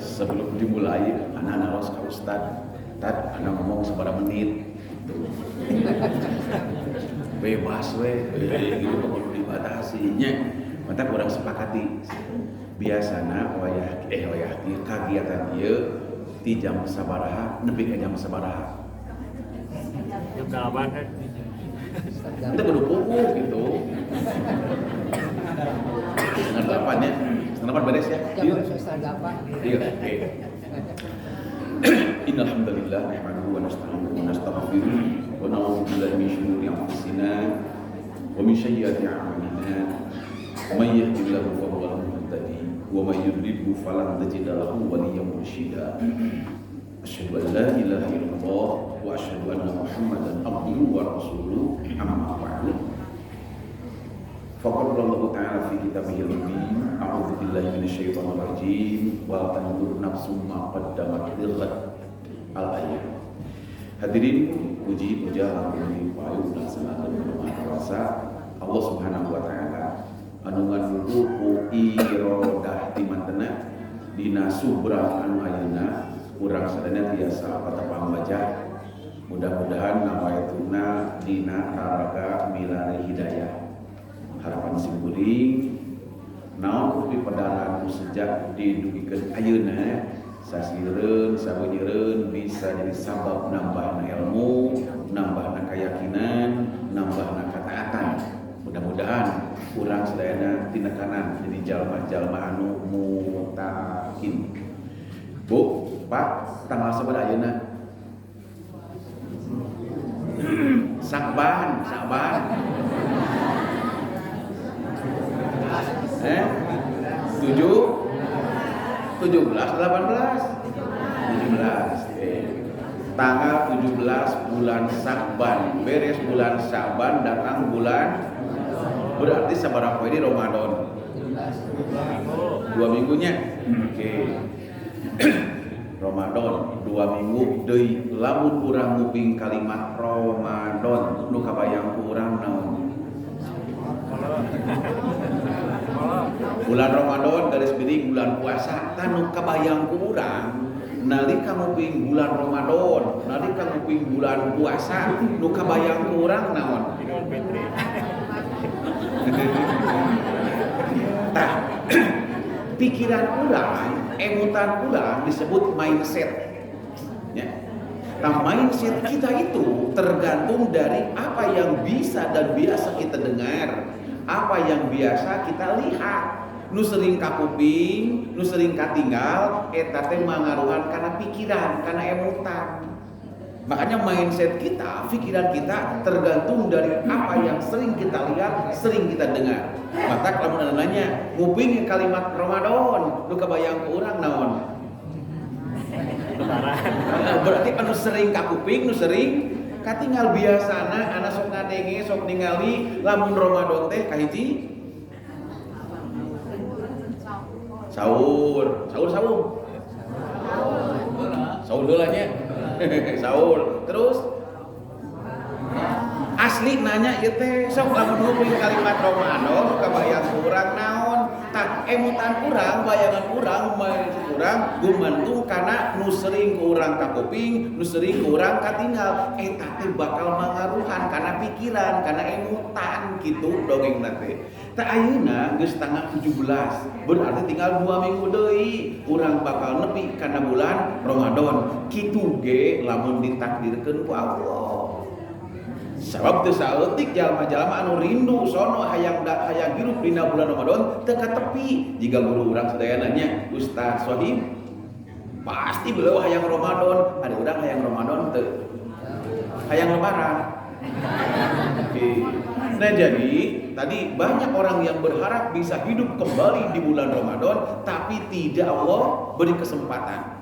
Sebelum dimulai, anak naros ke Ustad, anak ngomong seberapa menit, bebas gitu perlu dibatasinya. Mata kurang sepakati. Biasana wayah kagiatan ieu ti jam sabaraha nepi ka jam sabaraha. Jam 8 kan. Kita kudu pupuk gitu. Setengah 8 ya. Setengah 8 beres ya. Jam setengah 8. Iya. Oke. Innal hamdalillah nahmaduhu wa nasta'inuhu wa nastaghfiruh wa na'udzu billahi min shururi anfusina wa min sayyiati a'malina. May yahdihillahu fa huwal muhtadi wa may yudlil falan tajida lahu waliyyan mursyida. Asyhadu an la ilaha illallah wa asyhadu anna Muhammadan abduhu wa rasuluh. Amma ba'du. Faqala Allah Ta'ala fi kitabihil mubin, a'udzu billahi minasyaitonir rajim, wa tanzur nafsum ma qaddamat lighad. Al-ayat. Hadirin puji puja bagi payu dan senang dan kuasa Allah Subhanahu wa taala anu nganuruh irodah di mantena dina subra anu ayeuna urang sadana tiasa patapang baca. Mudah-mudahan nawayatuna dina raraga milari hidayah. Harapan simkuring naon upi padaran sejak didugikeun ayeuna sasireun sabeunyereun bisa jadi sabab nambahna ilmu, nambahna keyakinan, nambahna ketaatan. Mudah-mudahan urang sadayana tinekanan jadi jalma-jalma anu mutakin. Bu, Pak, tanggal sabaraha ayeuna? Sakban. 17, 18, 17. Tanggal 17 bulan Sakban, beres bulan Sakban datang bulan, berarti sabaraha poe di Ramadan? 2 minggunya. Oke. Ramadan 2 minggu deui lamun urang nguping kalimat Ramadan nu kabayang ku urang naon? Bulan Ramadan garis miring bulan puasa tanu kabayang ku urang nalika nguping bulan Ramadan nalika nguping bulan puasa nu kabayang ku urang naon? Tah pikiran urang, emutan urang disebut mindset. Ya. Nah, mindset kita itu tergantung dari apa yang bisa dan biasa kita dengar, apa yang biasa kita lihat. Nu sering kakuping, nu sering katinggal, eta teh mangaruhan karena pikiran, karena emutan. Makanya mindset kita, pikiran kita tergantung dari apa yang sering kita lihat, sering kita dengar. Maka kalau nanya, nguping kalimat Ramadan, lu kebayang ke urang naon? Berarti anu sering kakuping, nu sering katinggal biasana, anak sok ngadenge, sok ningali, lamun Ramadan teh kahiji sahur heula nya. Sahur. Terus asli nanya ieu teh sok lamun nguping kalimat Ramadan kabayang urang naon? Tah emutan urang, bayangan urang, mindset urang gumantung kana nu sering ku urang kakuping, nu sering ku urang katinggal. Eta teh bakal mangaruhan kana pikiran, kana emutan kitu dongengna teh. Tah ayeuna geus tanggal 17, berarti tinggal 2 minggu deui urang bakal nepi kana bulan Ramadan. Kitu ge lamun ditakdirkeun ku Allah. Sabab teu saeutik jalma-jalma anu rindu sono hayang hirup dina bulan Ramadan teu katepi. Jiga guru urang sadayana nya Ustaz Sohib pasti beliau hayang Ramadan, ada urang hayang Ramadan teu. Hayang lebaran. Oke. Nah jadi tadi banyak orang yang berharap bisa hidup kembali di bulan Ramadan tapi tidak Allah beri kesempatan.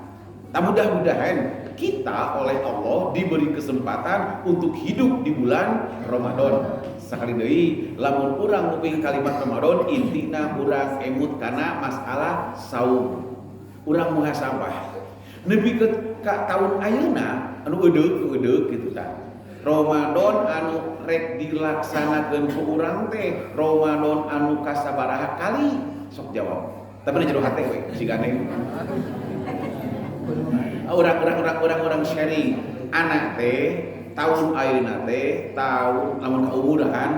Nah mudah-mudahan kita oleh Allah diberi kesempatan untuk hidup di bulan Ramadan. Sakali deui lamun urang nguping kalimat Ramadan intina urang emut kana masalah saum. Urang muhasabah. Nepi ka taun ayeuna anu edeuk kitu tah. Ramadan anu rek dilaksanakeun ku urang teh Ramadan anu kasabaraha kali? Sok jawab. Tapi jero hate we si gandeng. Orang sharing anak teh tahun ayeuna teh tahun lamun kaumuran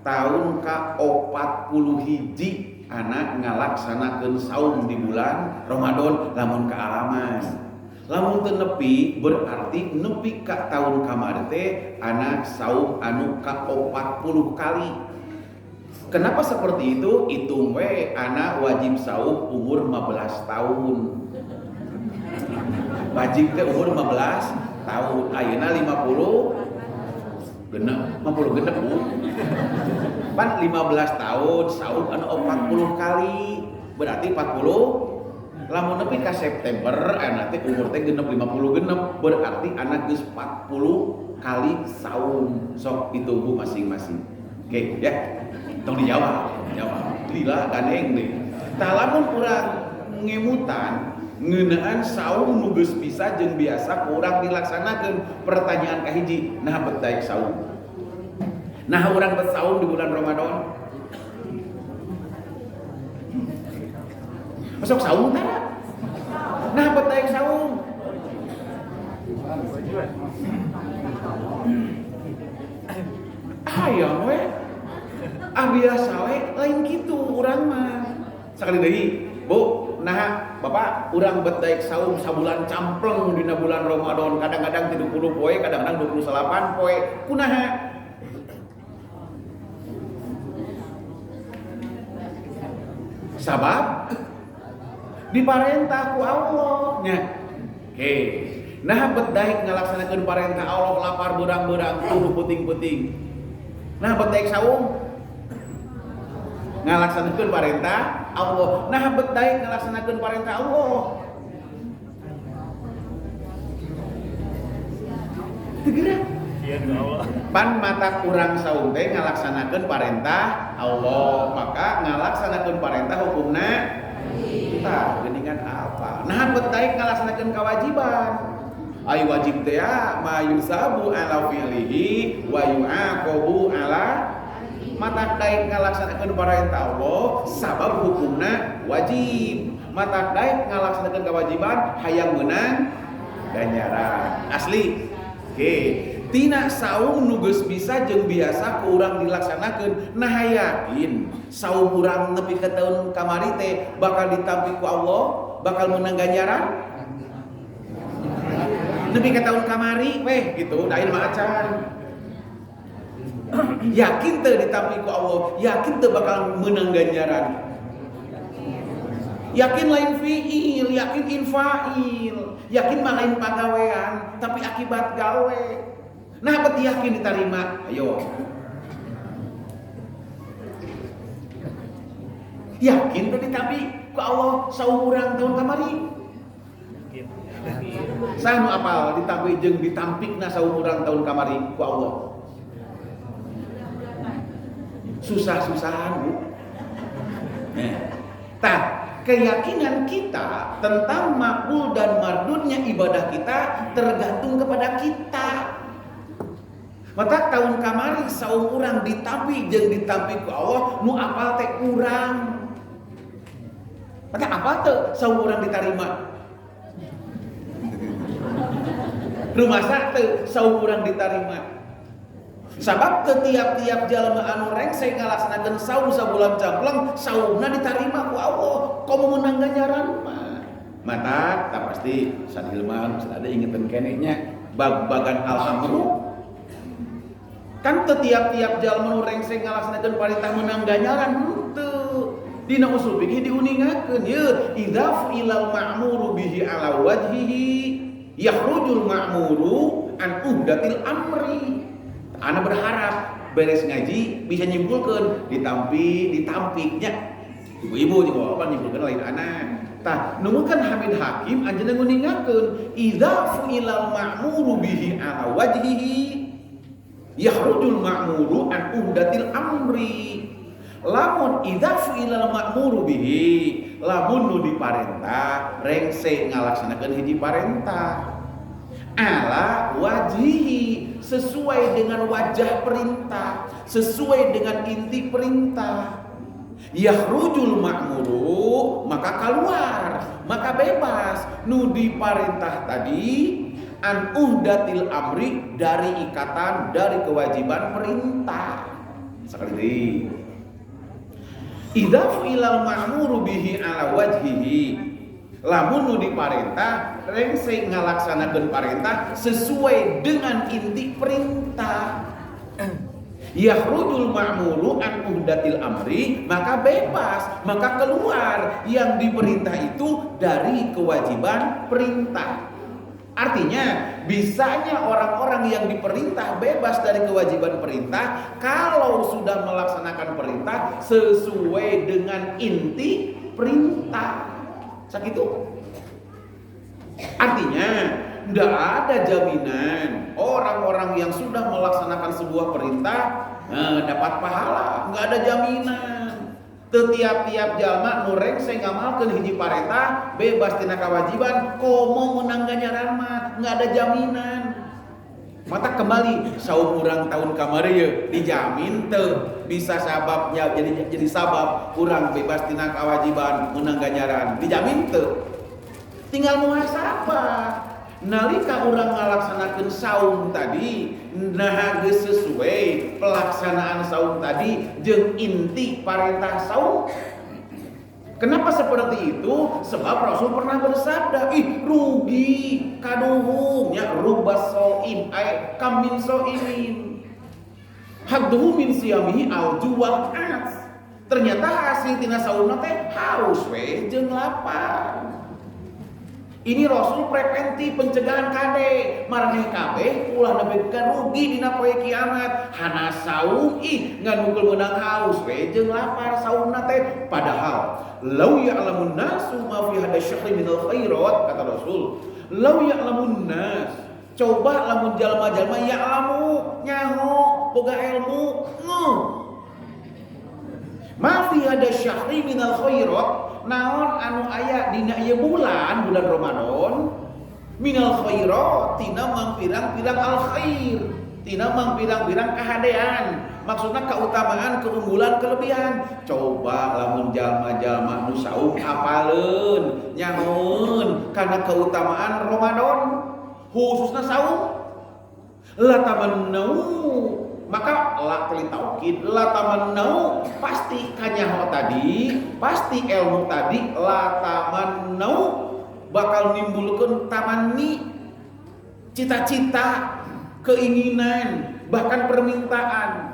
tahun ka 41 anak ngalaksanakeun saum di bulan Ramadan lamun kaalaman. Lamun teu nepi berarti nepi ka tahun kamari teh anak saum anu ka 40 kali. Kenapa seperti itu? Hitung we anak wajib saum umur 15 tahun. Wajib teh umur 15 tahun. Ayeuna 50 genep Bu. Pan 15 tahun saum anu 40 kali. Berarti 40 lamun nepi ka September anak teh umur teh genep 50 genep. Berarti anak geus 40 kali saum. Sok ditunggu masing-masing. Oke, ya. Tong dijawab. Lila gandeng deui. Tah lamun urang ngemutan ngeunaan saum nu geus bisa jeung biasa urang dilaksanakeun, pertanyaan kahiji, nah bet daek saum. Nah urang bet saum di bulan Ramadan. Masuk saum tara? Nah bet daek saum. Hayang we. Biasa we lain kitu urang mah. Sakali deui, Bu, nah Bapak urang bet daek saum sabulan campleng dina bulan Ramadan, kadang-kadang 30 poe, kadang-kadang 28 poe. Kunaha? Sabab diparentah ku Allah nya. Oke. Nah bet daek ngalaksanakeun parentah Allah lapar beurang-beurang kudu puting-puting. Nah bet daek saum ngalaksanakeun parentah Allah. Nah bet daek ngalaksanakeun parentah Allah. Teu gerak. Pan mata urang saum teh ngalaksanakeun parentah Allah, maka ngalaksanakeun parentah hukumna tah geuningan apa? Nah bet daek ngalaksanakeun kewajiban. Ai wajib teh ma yusabu ala fi'lihi wa yu'aqabu ala mata daek ngalaksanakeun parentah Allah sabab hukumna wajib. Mata daek ngalaksanakeun kewajiban hayang meunang ganjaran. Asli. Oke. Tina saum nu geus bisa jeung biasa ku urang dilaksanakeun, nah yakin saum urang nepi ka taun kamari teh bakal ditampi ku Allah, bakal meunang ganjaran? Nepi ka taun kamari weh gitu, da ieu mah acan. Yakin teu ditampi ku Allah, yakin teu bakal meunang ganjaran. Yakin lain fiil, yakin infail, yakin mah lain pagawean, tapi akibat gawe. Nah, bet yakin diterima? Ayo. Yakin teu ditampi ku Allah saum urang taun kamari? Saha nu apal ditampi jeung ditampikna saum urang taun kamari ku Allah? Susah-susahan, Bu. Tah, keyakinan kita tentang makbul dan mardudnya ibadah kita tergantung kepada kita. Maka tahun kamari saum urang ditampi jeung ditampi ku Allah nu apal teh urang. Maka apal teh saum urang ditarima? Rumasa teh saum urang ditarima? Sabab teu tiap-tiap jalma anu rengse ngalaksanakeun saum sabulan campleng saumna ditarima ku Allah, komo meunang ganjaran mah. Mata tak pasti sadilman ada ingetan kenehnya bag-bagan alhamdulillah. Kan tiap-tiap jalma nu rengse ngalaksanakeun parentah meunang ganjaran henteu. Dina usul fikih diuningakeun ye idza ilal ma'muru bihi ala wajhihi yakhrujul ma'muru an uhdatil amri. Ana berharap beres ngaji bisa nyimpulkeun ditampiknya. Ibu-ibu juga apa nyimpulkeun lain anak. Tah numeukeun Hamid Hakim anjeunna nguningakeun idza ilal ma'muru bihi ala wajhihi yakhrujul ma'muru an uhdatil amri. Lamun idza fi'ilal ma'muru bihi, lamun nu diparentah rengse ngalaksanakeun hiji parentah ala wajhihi sesuai dengan wajah perintah, sesuai dengan inti perintah. Yakhrujul ma'muru maka keluar, maka bebas nu diparintah tadi an uhdatil amri dari ikatan, dari kewajiban perintah. Sekali idza fu'ilal ma'muru bihi ala wajhihi, lamun nu diparintah rengse ngalaksanakeun parintah sesuai dengan inti perintah. Yakhrujul ma'muru an uhdatil amri maka bebas, maka keluar yang diperintah itu dari kewajiban perintah. Artinya bisanya orang-orang yang diperintah bebas dari kewajiban perintah kalau sudah melaksanakan perintah sesuai dengan inti perintah. Sakitu. Artinya tidak ada jaminan orang-orang yang sudah melaksanakan sebuah perintah dapat pahala, nggak ada jaminan. Tiap-tiap jalma nureng saya ngamalkeun hiji parentah bebas tina kewajiban komo menang ganjaran mah nggak ada jaminan. Mata kembali saum urang tahun kamari ya dijamin teu bisa sababnya jadi sabab urang bebas tina kewajiban menang ganjaran dijamin teu. Tinggal muhasabah. Nalika urang ngalaksanakeun saum tadi nah geus sesuai pelaksanaan saum tadi jeung inti parentah saum. Kenapa seperti itu? Sebab Rasul pernah bersabda, rugi kaduhung ya rubas soim ay kam min soimin hadduhu min siyamihi al juwal as. Ternyata hasil tina saumna teh haus we jeung lapar. Ini Rasul preventif pencegahan kade marane kabeh ulah nebegkeun rugi dina poe kiamat. Hana saum ngan mungkul meunang haus we jeung lapar saumna teh. Padahal law ya'lamun nasu ma fi hada syahri minal khairat kata Rasul. Law ya'lamun nas, coba lamun jalma-jalma ya'lamu nyaho boga ilmu ma fi hada syahri minal khairat, naon anu aya dina ieu bulan Ramadan minal khairat tina mangpirang-pirang al khair, tina mangpirang-pirang kahadean, maksudna keutamaan, keunggulan, kelebihan. Coba lamun jalma-jalma nu saum hafaleun nyahoeun kana keutamaan Ramadan khususna saum la tamannau, maka la kali taukid la tamannau pasti kanyaho tadi, pasti ilmu tadi la tamannau bakal nimbulkeun tamanni, cita-cita, keinginan, bahkan permintaan.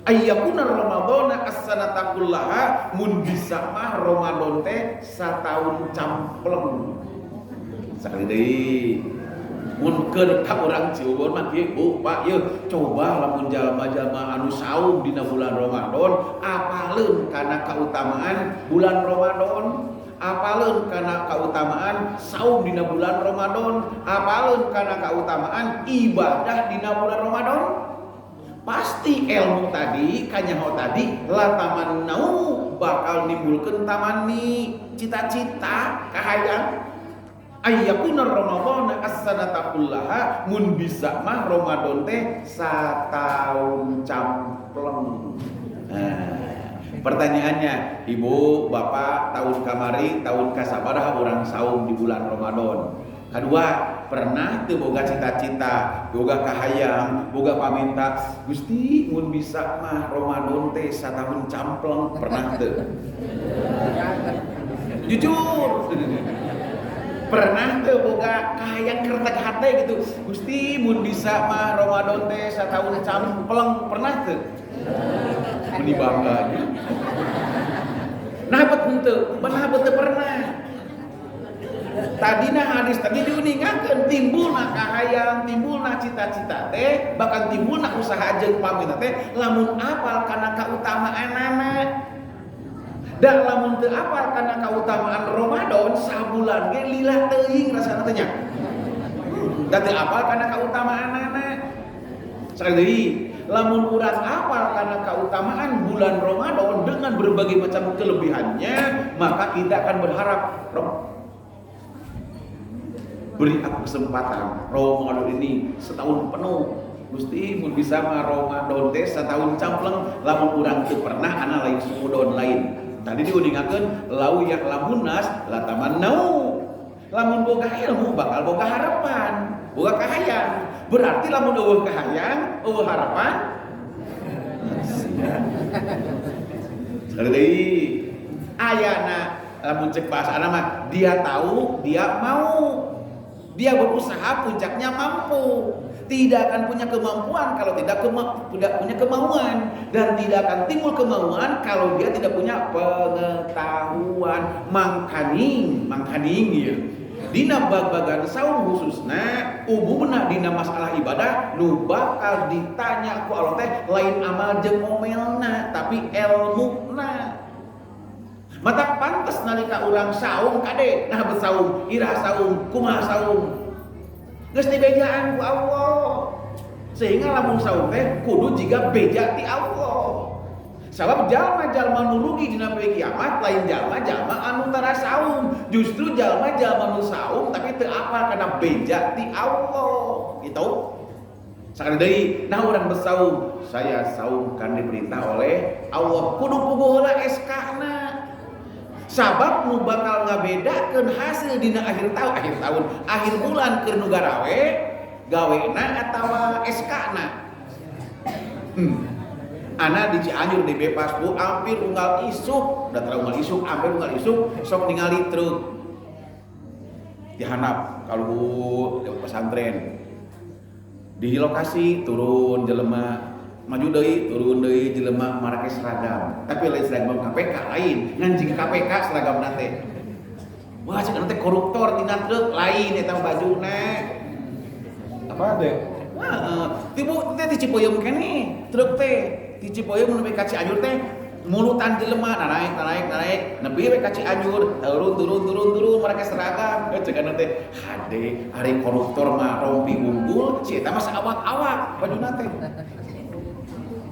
Ayyakuna Ramadana as-sanata kullaha, mun bisa mah Ramadan teh sataun campleng. Sakali deui mun keur ka urang Cirebon mah kieu Bu Pak ye coba lamun jalma-jalma anu saum dina bulan Ramadan apaleun kana kautamaan bulan Ramadan, apaleun kana kautamaan saum dina bulan Ramadan, apaleun kana kautamaan ibadah dina bulan Ramadan. Pasti ilmu tadi kanyaho tadi la tamannau bakal nimbulkeun tamanni, cita-cita, kahayang. Ayyakuna Ramadana as-sanata kullaha, mun bisa mah Ramadan teh sataun campleng. Pertanyaannya, Ibu, Bapak tahun kamari, tahun kasabaraha urang saum di bulan Ramadan? Kedua, pernah teu boga cita-cita, boga kahayang, boga paminta, Gusti mun bisa mah Ramadan teh sataun campleng, pernah teu? Jujur. Pernah teu boga kahayang kertek hate gitu, Gusti mun bisa mah Ramadan teh sataun campleng, pernah teu? Meni bangganya. Nah bet henteu, benar teu pernah. Tadina hadis tadi diuningakeun timbulna kahayang, timbulna cita-cita teh, bahkan timbulna usaha jeung pamina teh lamun apal kana kautamaanana. Dan lamun teu apal kana kautamaan Ramadan sabulan ge lila teuing rasana teh nya. Da teu apal kana kautamaanana. Sekali deui, lamun urang apal kana kautamaan bulan Ramadan dengan berbagai macam kelebihannya, maka kita akan berharap, beri aku kesempatan Ramadan ini setahun penuh Gusti mun bisa mah Ramadan teh satahun campleng lamun urang teu pernah ana lain suku daun lain. Tadi diuningakeun lau yak lamunas latamannau. Lamun boga ilmu bakal boga harapan, boga kahayang. Berarti lamun eueuh kahayang, eueuh harapan. Sekali deui ayana lamun cek bahasa mah dia tahu, dia mau. Dia berusaha puncaknya mampu. Tidak akan punya kemampuan kalau tidak punya kemauan, dan tidak akan timbul kemauan kalau dia tidak punya pengetahuan. Mangkaning ya. Dina bag-bagan saum khususna umumna dina masalah ibadah nu bakal ditanya ku Allah teh lain amal jeung omelna tapi ilmuna. Mata pantes nalika urang saum kade nah bersaum iraha saum kumaha saum geus dibejaan ku Allah sehingga lamun saum teh kudu jiga beja ti Allah. Sabab jalma-jalma nu rugi dina poe kiamat lain jalma-jalma anu tara saum, justru jalma-jalma nu saum tapi teu apal kana beja ti Allah. Gitu. Sakali deui nah urang bersaum, saya saum kan diperintah oleh Allah kudu puguh heula SK-na. Sabab nu bakal ngabedakeun hasil dina akhir tahun, akhir bulan keur nu garawe, gawena atawa SK-na. Ana di Cianjur di bebas bu hampir unggal isuk, da tara unggal isuk, hampir unggal isuk, sok ningali truk dihanap kalau lewat pesantren. Di lokasi turun jelema, maju deui turun deui jelema marake seragam. Tapi lain seragam KPK lain, ngan jika KPK seragam nate. Wah, cek nanti koruptor tina truk lain eta bajuna. Apa teh? Wah, tibu teh di Cipoyong keneh, truk teh. Di Cipoyong menuju ke Cianjur teh mulutan jelema naik nepi we ka Cianjur turun mereka seragam ceuk teh hade hari koruptor mah rompi unggul si eta mah saawak-awak bajuna teh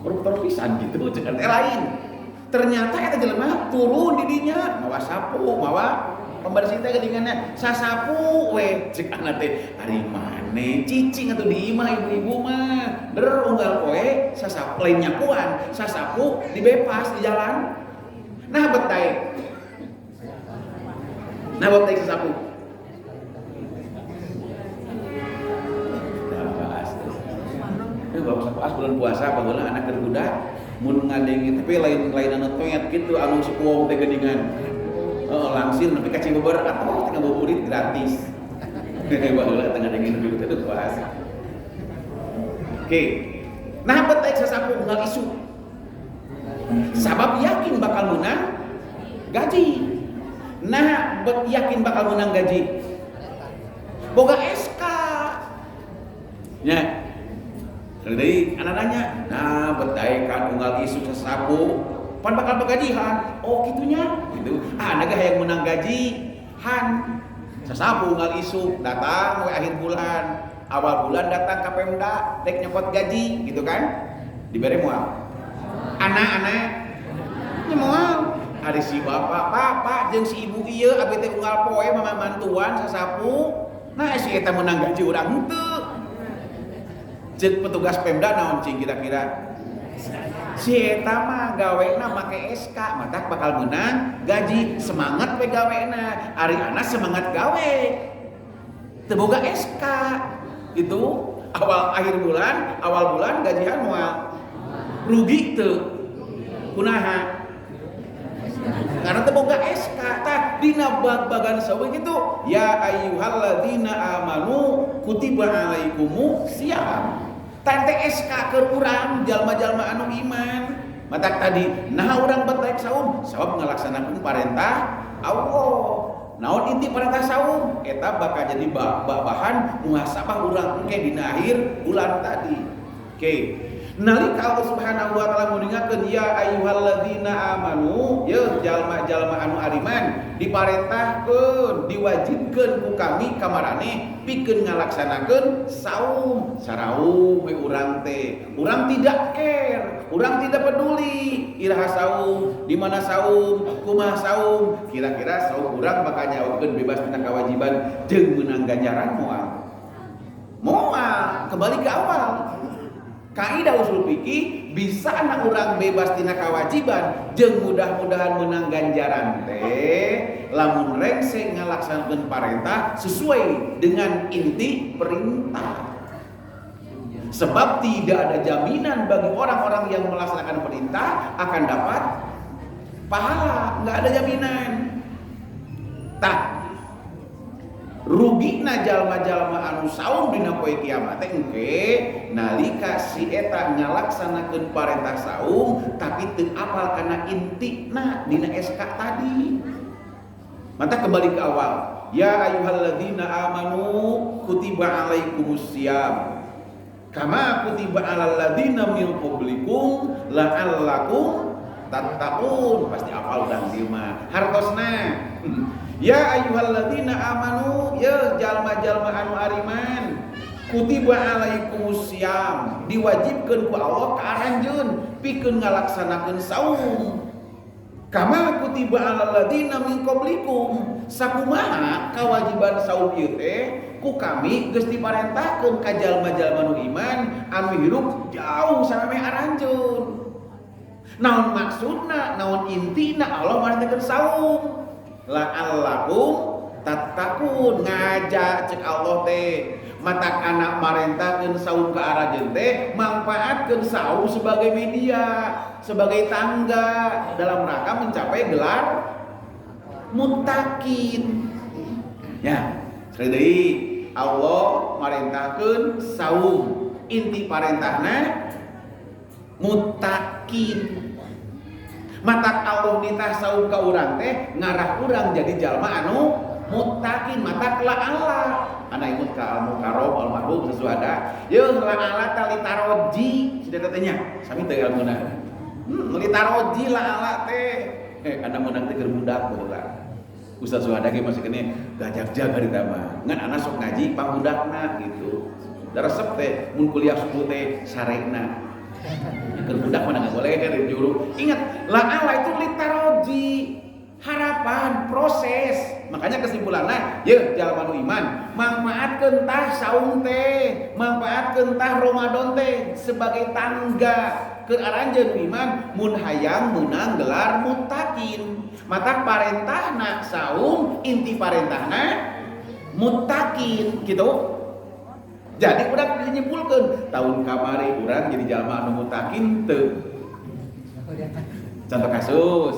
koruptor pisan gitu ceuk teh lain. Ternyata eta jelema turun di dinya mawa sapu mawa pembersih teh geuninganna sasapu we ceuk teh ari mane cicing atuh di imah ibu-ibu mah der unggal poe sasapu lain nyapuan sasapu dibepas di jalan nah betay sasapu pas bulan puasa baheula anak keur budak mun ngadengi tapi lain anu toyet kitu anu sukuom teh geuningan langsir nepi ka Cibeber atuh teh ngabuburit gratis. Baheula tengah dengin dulu teh puasa. Oke. Nah betai sasapu unggal isu. Sabab yakin bakal menang gaji. Nah yakin bakal menang gaji. Boga SK. Nya. Jadi anak nanya, nah betai kan unggal isu sasapu pan bakal bagajihan. Oh gitunya gitu. Naga yang menang gaji han sasapu unggal isu datang we akhir bulan awal bulan datang ke Pemda dek nyopot gaji gitu kan diberi moal anak-anak nya moal hari si bapak jeung si ibu ieu abdi teh unggal poe mama mantuan sasapu nah si eta menang gaji urang henteu ceuk petugas Pemda naon cing kira-kira si eta mah gawena make SK matak bakal menang gaji semangat we gawena ari anak semangat gawe teu boga SK itu awal bulan gajian moal rugi teu kunaha karena teu boga SK tah dina bag-bagan sawe gitu ya ayyuhalladzina amanu kutiba alaikumus syiyam tante SK keur urang jalma-jalma anu iman matak tadi nah urang betaek saum sabab ngalaksanakeun parentah Allah naon inti parentah saum eta bakal jadi bahan muhasabah urang engke dina akhir bulan tadi. Oke. Nalika Allah Subhanahu wa taala ngingatkeun ya ayyuhalladzina amanu ye jalma-jalma anu ariman diparentahkeun diwajibkeun ku kami ka maraneh pikeun ngalaksanakeun saum saraum we urang teh urang tidak care urang tidak peduli iraha saum di mana saum kumaha saum kira-kira saum urang bakal nyawakeun bebas tina kewajiban jeung meunang ganjaran moal kembali ke awal Kaidah usul fikih bisa anak orang bebas tina kewajiban jeung mudah-mudahan menang ganjaran teh lamun rengse ngalaksanakeun perintah sesuai dengan inti perintah. Sebab tidak ada jaminan bagi orang-orang yang melaksanakan perintah akan dapat pahala, nggak ada jaminan. Tak rugina jalma-jalma anu saum dina poe kiamat teh engke nalika si eta ngalaksanakeun parentah saum tapi teu apal kana intina dina SK tadi. Mata kembali ke awal. Ya ayyuhalladzina amanu kutiba alaikumusiyam kama kutiba alal ladzina min qablikum la'allakum tattaqun. Pasti apal udah dieu mah. Hartosna. Ya ayyuhalladzina amanu, ya jalma-jalma anu ariman, kutiba alaikumusiyam, diwajibkeun ku Allah ka aranjeun pikeun ngalaksanakeun saum. Kama kutiba alal ladzina min qablikum, sakumaha kawajiban saum ieu teh ku kami geus diparentahkeun ka jalma-jalma nu iman anu hirup jauh sameme aranjeun. Naon maksudna, naon intina Allah marentahkeun saum? La'allakum tattaqun, ngajak cek Allah teh matak anak marentahkeun saum ka arajeun teh mangpaatkeun saum sebagai media, sebagai tangga dalam rangka mencapai gelar muttaqin. Ya, sekali deui Allah marentahkeun saum, inti parentahna muttaqin. Matak Allah nitah saum ka urang teh ngarah urang jadi jalma anu muttaqin. Matak la Allah ana imut ka al-mukarram al-mahbub sesuada yeung la Allah tali taroji sidat teh nya sami teh ilmuna meuli taroji la Allah teh ada menang teh keur budak baheula Ustaz Suhada ge masih kene gajag-jag ari mah ngan anak sok ngaji pangudakna gitu da resep teh mun kuliah subuh teh saregna budak mana nggak boleh kan juru. Ingat, la Allah itu litaroji, harapan, proses. Makanya kesimpulannya, ya jalma nu iman, mangpaatkeun tah saum teh, mangpaatkeun tah Ramadan teh sebagai tangga ke aranjeun iman mun hayang meunang gelar muttaqin. Mata parentahna saum, inti parentahna muttaqin gitu. Jadi urang menyimpulkan tahun kamari urang jadi jalma anu muttaqin teu. Contoh kasus.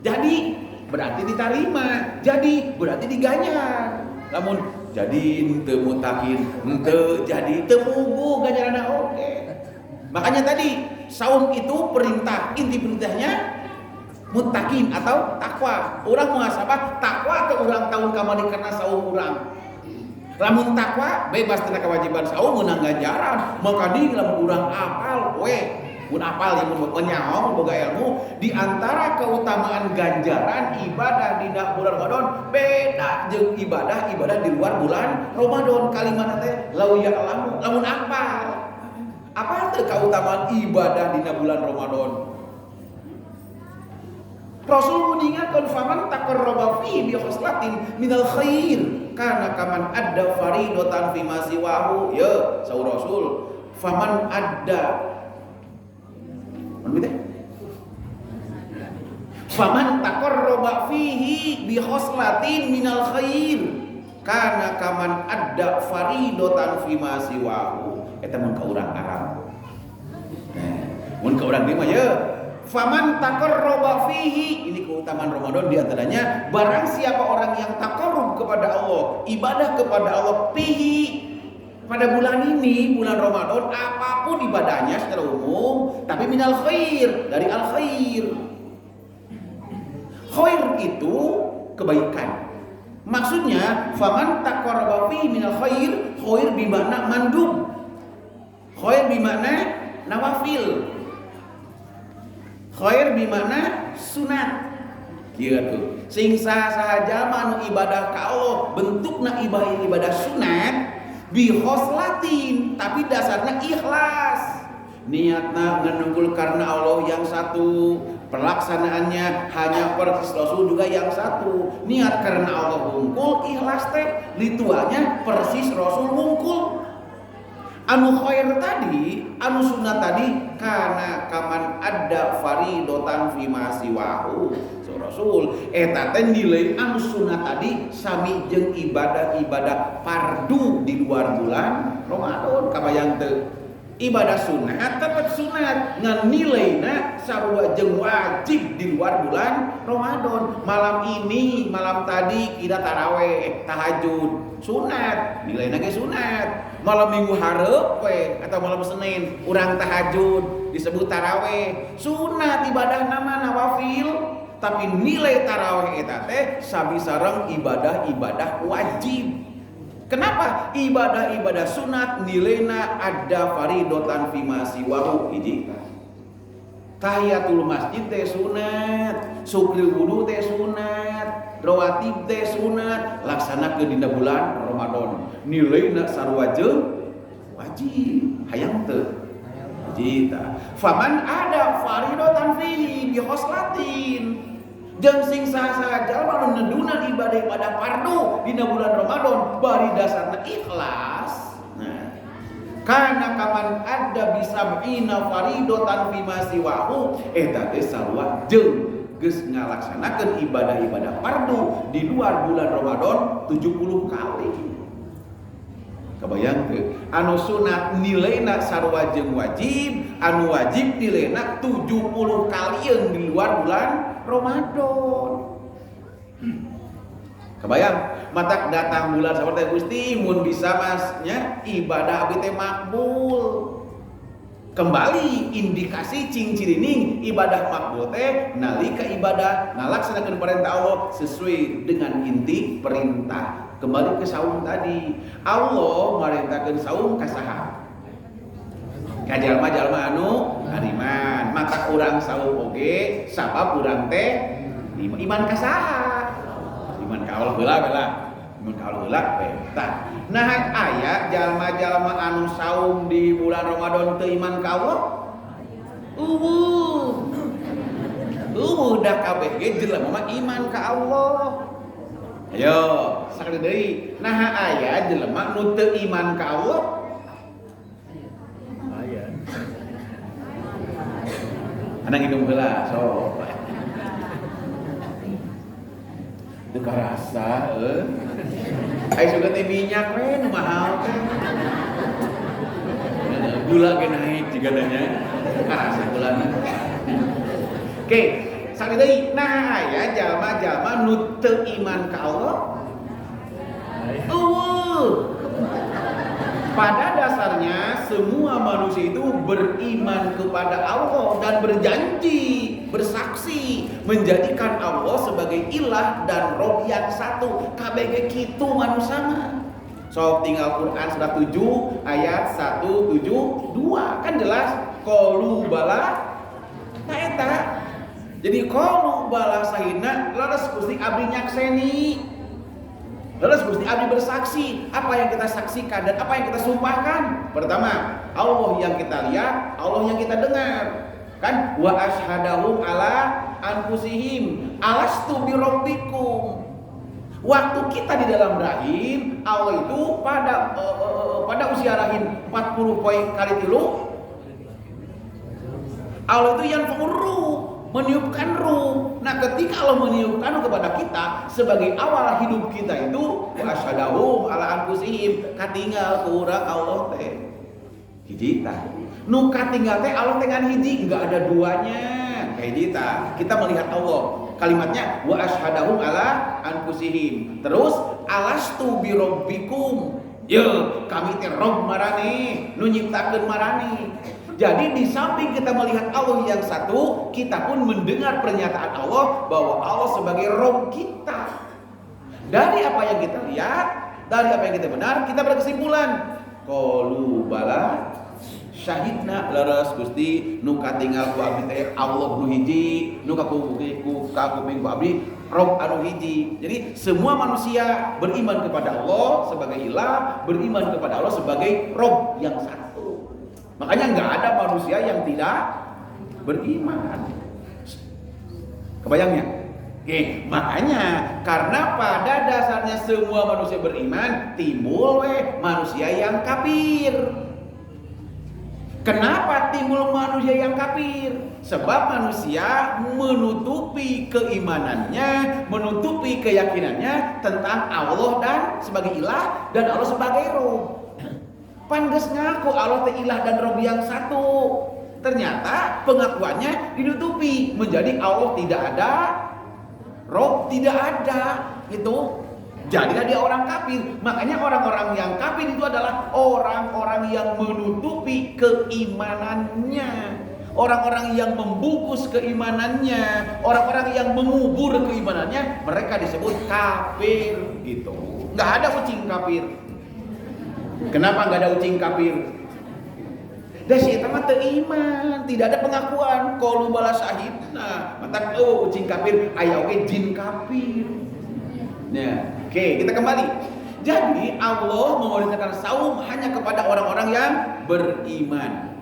Jadi berarti diterima, jadi berarti diganjar. Lamun jadi teu muttaqin, teu jadi teu mugu ganjaranna oge. Makanya tadi saum itu perintah, inti perintahnya muttaqin atau takwa. Urang muhasabah takwa ke urang tahun kamari karena saum urang. Lamun takwa bebas tina kewajiban saum meunang ganjaran, maka di lamun urang apal we, mun apal yang mun nyaho boga ilmu di antara keutamaan ganjaran ibadah di bulan Ramadan beda jeung ibadah di luar bulan Ramadan. Kalimatna teh lau ya'lamu lamun apal. Apa teh keutamaan ibadah di bulan Ramadan? Rasul mengingatkan faman taqarraba fi bi khoslatin minal khair kana kaman adda faridatan fi ma siwahu. Ya saur Rasul faman adda faman taqarraba fihi bi khoslatin minal khair kana kaman adda faridatan fi ma siwahu. Eta mun ka urang Arab. Mun ka urang dieu mah ya faman taqarraba fihi, ini keutamaan Ramadan di antaranya barang siapa orang yang taqarrub kepada Allah, ibadah kepada Allah fihi pada bulan ini, bulan Ramadan, apapun ibadahnya secara umum, tapi minal khair, dari al khair. Khair itu kebaikan. Maksudnya faman taqarraba fihi minal khair, khair bermakna mandub. Khair bermakna nawafil. Khair bimakna sunat gitu. Sing saha jalma anu ibadah ka Allah bentukna ibadah sunat bi khoslatin tapi dasarnya ikhlas. Niatna nganunggul karena Allah yang satu, pelaksanaannya hanya persis Rasul juga yang satu. Niat karena Allah wungkul, ikhlas teh ritualnya persis Rasul wungkul. Anu khair tadi, anu sunnah tadi kana kaman ada faridotan fi ma siwahu. So Rasul eta teh nilai anu sunnah tadi sami jeung ibadah-ibadah fardu di luar bulan Ramadan. Kabayang teu? Ibadah sunat tetap sunat ngan nilaina sarua jeung wajib di luar bulan Ramadan. Malam ini, malam tadi kita taraweh, tahajud, sunat, nilaina ge sunat. Malam minggu hareup we atau malam Senin urang tahajud disebut taraweh, sunat ibadah nama nawafil. Tapi nilai taraweh eta teh sabi sareng ibadah-ibadah wajib. Kenapa? Ibadah-ibadah sunat nilainya ada faridotan fima siwahu hiji. Tahiyatul masjid teh sunat, sukri wudu teh sunat, rawatib teh sunat, laksanakeun dina bulan Ramadan. Nilainya sarua jeung wajib. Hayang teu? Hiji tah. Faman ada faridotan fihi bi khoslatin. Jeung sing saha jalma nu neduna ibadah-ibadah fardu dina bulan Ramadan bari dasarna ikhlas. Nah, kana kaman ada bisab'ina faridotan fi ma siwahu eta teh sarua jeung geus ngalaksanakeun ibadah-ibadah fardu di luar bulan Ramadan 70 kali. Kabayang teu? Anu sunat nilaina sarua jeung wajib, anu wajib nilaina 70 kalieun di luar bulan Ramadan. Kebayang matak datang bulan seperti Gusti mun bisa masnya ibadah abdi teh makbul. Kembali indikasi cing cirining ibadah makbul teh nalika ibadah ngalaksanakeun perintah Allah sesuai dengan inti perintah. Kembali ke saum tadi. Allah merintahkeun saum ka saha? Ka jalma-jalma anu ngariman. Maka urang saum oge sabab urang teh iman ka saha? Iman ka Allah heula iman ka Allah heula tah. Nah aya jalma-jalma anu saum di bulan Ramadan teu iman ka Allah. Dah kabeh ge jelema mah iman ka Allah. Ayo, sakali deui. Nah aya jelema nu teu iman ka Allah. Aya. Ana nginum heula, sok. Teu karasa, Ai suga teh minyak we nu mahal teh. Gula ge naik jiga nya. Karasa gulana. Oke, sakali deui. Nah aya jalma-jalma nu teu iman ka Allah. Pada dasarnya semua manusia itu beriman kepada Allah dan berjanji, bersaksi menjadikan Allah sebagai ilah dan Rob yang satu. KBG kitu manusia mah. So tinggal Quran surat 7 ayat 172 kan jelas qalu bala ta eta. Jadi qalu bala sahina laras Gusti abdi nyakseni. Lalu Gusti abdi bersaksi apa yang kita saksikan dan apa yang kita sumpahkan. Pertama, Allah yang kita lihat, Allah yang kita dengar. Kan wa asyhadahum ala anfusihim alastu birabbikum. Waktu kita di dalam rahim, Allah itu pada usia rahim 40 poin kali tilu. Allah itu yang ruh, meniupkan ruh. Nah ketika Allah meniupkan kepada kita sebagai awal hidup kita itu wa asyhadahum ala anfusihim katinggal ke urang Allah teh hiji tah nu katinggal teh Allah teh kan hiji enggak ada duanya hiji tah kita melihat Allah kalimatnya wa asyhadahum ala anfusihim terus alastu birabbikum ye kami teh Rabb marane nu nyiptakeun marane. Jadi di samping kita melihat Allah yang satu, kita pun mendengar pernyataan Allah bahwa Allah sebagai Rabb kita. Dari apa yang kita lihat, dari apa yang kita benar, kita berkesimpulan. Qalu bala syahidna leres Gusti nu katinggal ku abdi teh Allah nu hiji, nu kakuping ku abdi Rabb anu hiji. Jadi semua manusia beriman kepada Allah sebagai ilah, beriman kepada Allah sebagai Rabb yang satu. Makanya nggak ada manusia yang tidak beriman. Kebayangnya? Oke, makanya karena pada dasarnya semua manusia beriman, timbul manusia yang kafir. Kenapa timbul manusia yang kafir? Sebab manusia menutupi keimanannya, menutupi keyakinannya tentang Allah dan sebagai ilah dan Allah sebagai Rob. Pantes ngaku Allah teh ilah dan Rob yang satu. Ternyata pengakuannya ditutupi menjadi Allah tidak ada, Rob tidak ada, gitu. Jadilah dia orang kafir. Makanya orang-orang yang kafir itu adalah orang-orang yang menutupi keimanannya, orang-orang yang membungkus keimanannya, orang-orang yang mengubur keimanannya. Mereka disebut kafir, gitu. Nggak ada ucing kafir. Kenapa nggak ada ucing kafir? Dah si mah teu iman, tidak ada pengakuan qaulu bala syahidna. Mata ucing kafir, aya oge jin kafir. Nah, oke, kita kembali. Jadi Allah memerintahkan saum hanya kepada orang-orang yang beriman.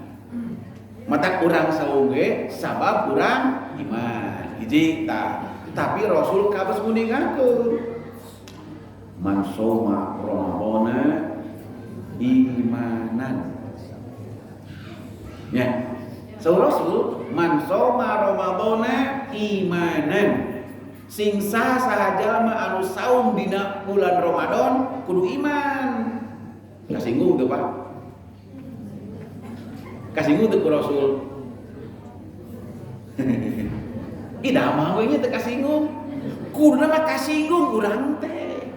Mata urang saum ge sabab urang iman. Hiji tah. Tapi Rasul kabeh nguningakeun. Man soma ramadana imanan. Ya. Saur Rasul man soma ramadana imanan. Sing saha jalma anu saum dina bulan Ramadan kudu iman. Kasinggung teu Pak? Kasinggung teu ku Rasul? Ida mah we nya teu kasinggung. Kuduna mah kasinggung urang teh.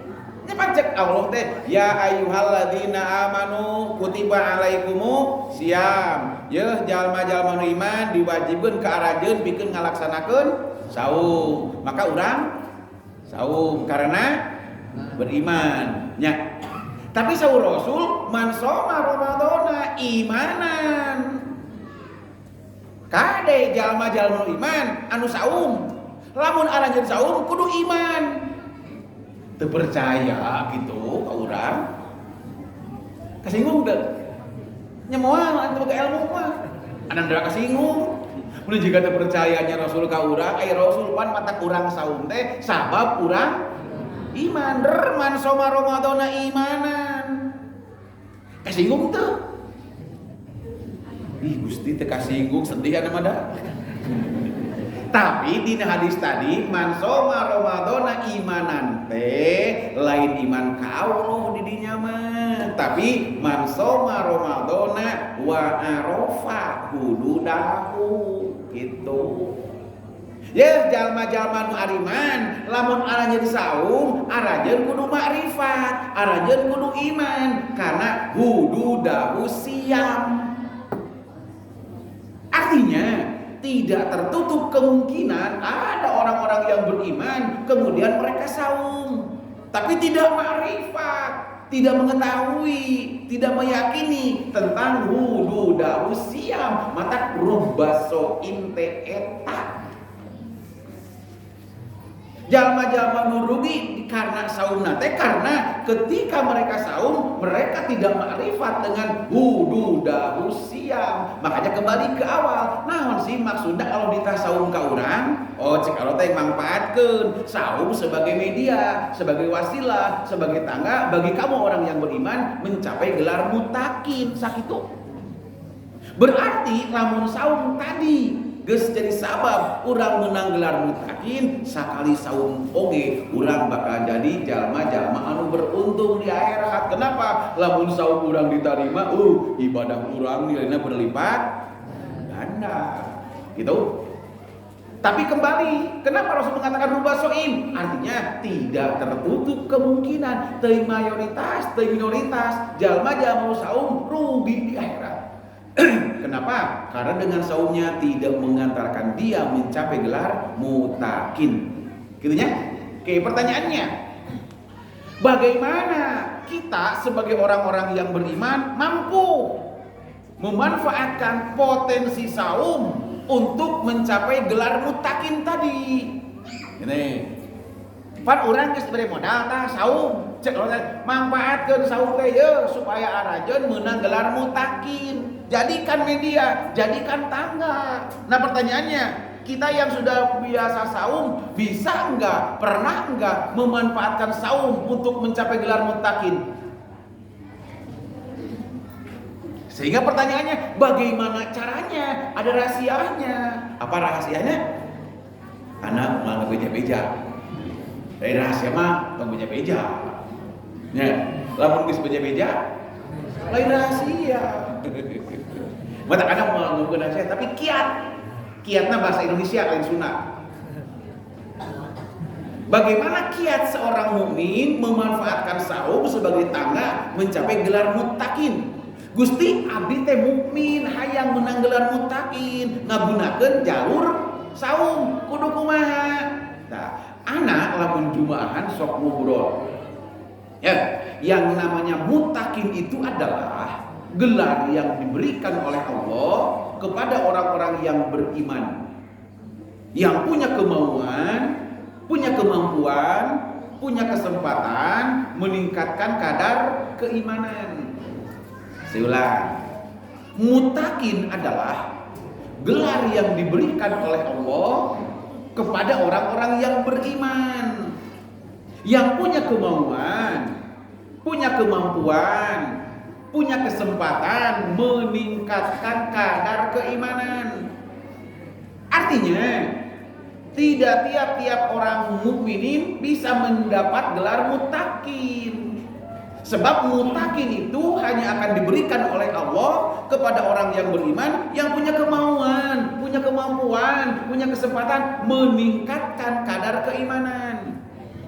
Nya pacek Allah teh ya ayyuhalladzina amanu kutiba alaikumus syiyam. Yeuh jalma-jalma nu iman diwajibkeun ka arajeun pikeun ngalaksanakeun saum. Maka urang saum karena beriman nya. Tapi saur Rasul man shoma ramadana imanan. Kade jalma-jalma iman anu saum. Lamun arajeun saum kudu iman. Teu percaya gitu ka urang. Kasinggung teu? Nya moal anu boga ilmu mah. Ananda kasinggung. Mun jika teu percayanya Rasul ka urang, aya Rasul pan mata urang saum teh sabab urang iman. Man shoma ramadana imanan. Kasinggung teu? Ih Gusti teu kasinggung, sedih anu mah da. Tapi dina hadis tadi man shoma ramadana imanan teh lain iman ka Allah di dinya mah. Tapi man shoma ramadana wa arafa hududahu gitu. Ya jalma-jalma nu ariman lamun arajeun saum arajeun kudu makrifat, arajeun kudu iman karena hududahu siyam. Artinya tidak tertutup kemungkinan ada orang-orang yang beriman kemudian mereka saum tapi tidak makrifat, tidak mengetahui, tidak meyakini tentang hududahu siyam. Mata rubbaso inte eta jalma-jalma nu rugi karena saumna teh karena ketika mereka saum mereka tidak makrifat dengan hududahu siyam. Makanya kembali ke awal, naon sih maksudnya kalau ditah saum ka urang? Oh cek Allah teh mangpaatkeun saum sebagai media, sebagai wasilah, sebagai tangga bagi kamu orang yang beriman mencapai gelar mutakin sakitu. Berarti lamun saum tadi geus jadi sabab urang menang gelar mutakin, sakali saum oge urang bakal jadi jalma-jalma anu beruntung di akhirat. Kenapa? Lamun saum urang ditarima, ibadah urang nilainya berlipat ganda. Gitu. Tapi kembali, kenapa Rasul mengatakan rubah soim? Artinya tidak tertutup kemungkinan teu mayoritas, teu minoritas jalma-jalma saum rugi di akhirat. Kenapa? Karena dengan saumnya tidak mengantarkan dia mencapai gelar mutakin. Gitu ya? Oke, pertanyaannya, bagaimana kita sebagai orang-orang yang beriman mampu memanfaatkan potensi saum untuk mencapai gelar mutakin tadi? Ini pan urang geus bere modal tah saum, cek manfaatkeun saum teh supaya arajeun meunang gelar mutakin. Jadikan media, jadikan tangga. Nah pertanyaannya, kita yang sudah biasa saum, bisa enggak, pernah enggak memanfaatkan saum untuk mencapai gelar mutakin? Sehingga pertanyaannya, bagaimana caranya? Ada rahasianya. Apa rahasianya? Anak malah beja-beja. Dari rahasia mah tong beja-beja. Ya, lamun geus beja-beja lain rahasia. Mata kadang mau ngomongin rahasia tapi kiat. Kiatnya bahasa Indonesia lain Sunda. Bagaimana kiat seorang mukmin memanfaatkan saum sebagai tangga mencapai gelar muttaqin? Gusti abdi teh mukmin hayang menang gelar muttaqin ngagunakeun jalur saum kudu kumaha. Nah, anak lamun jumaahan sok ngobrol. Ya, yang namanya muttaqin itu adalah gelar yang diberikan oleh Allah kepada orang-orang yang beriman, yang punya kemauan, punya kemampuan, punya kesempatan meningkatkan kadar keimanan. Saya ulang, muttaqin adalah gelar yang diberikan oleh Allah kepada orang-orang yang beriman, yang punya kemauan, punya kemampuan, punya kesempatan meningkatkan kadar keimanan. Artinya, tidak tiap-tiap orang mukminin bisa mendapat gelar muttaqin. Sebab muttaqin itu hanya akan diberikan oleh Allah kepada orang yang beriman, yang punya kemauan, punya kemampuan, punya kesempatan meningkatkan kadar keimanan.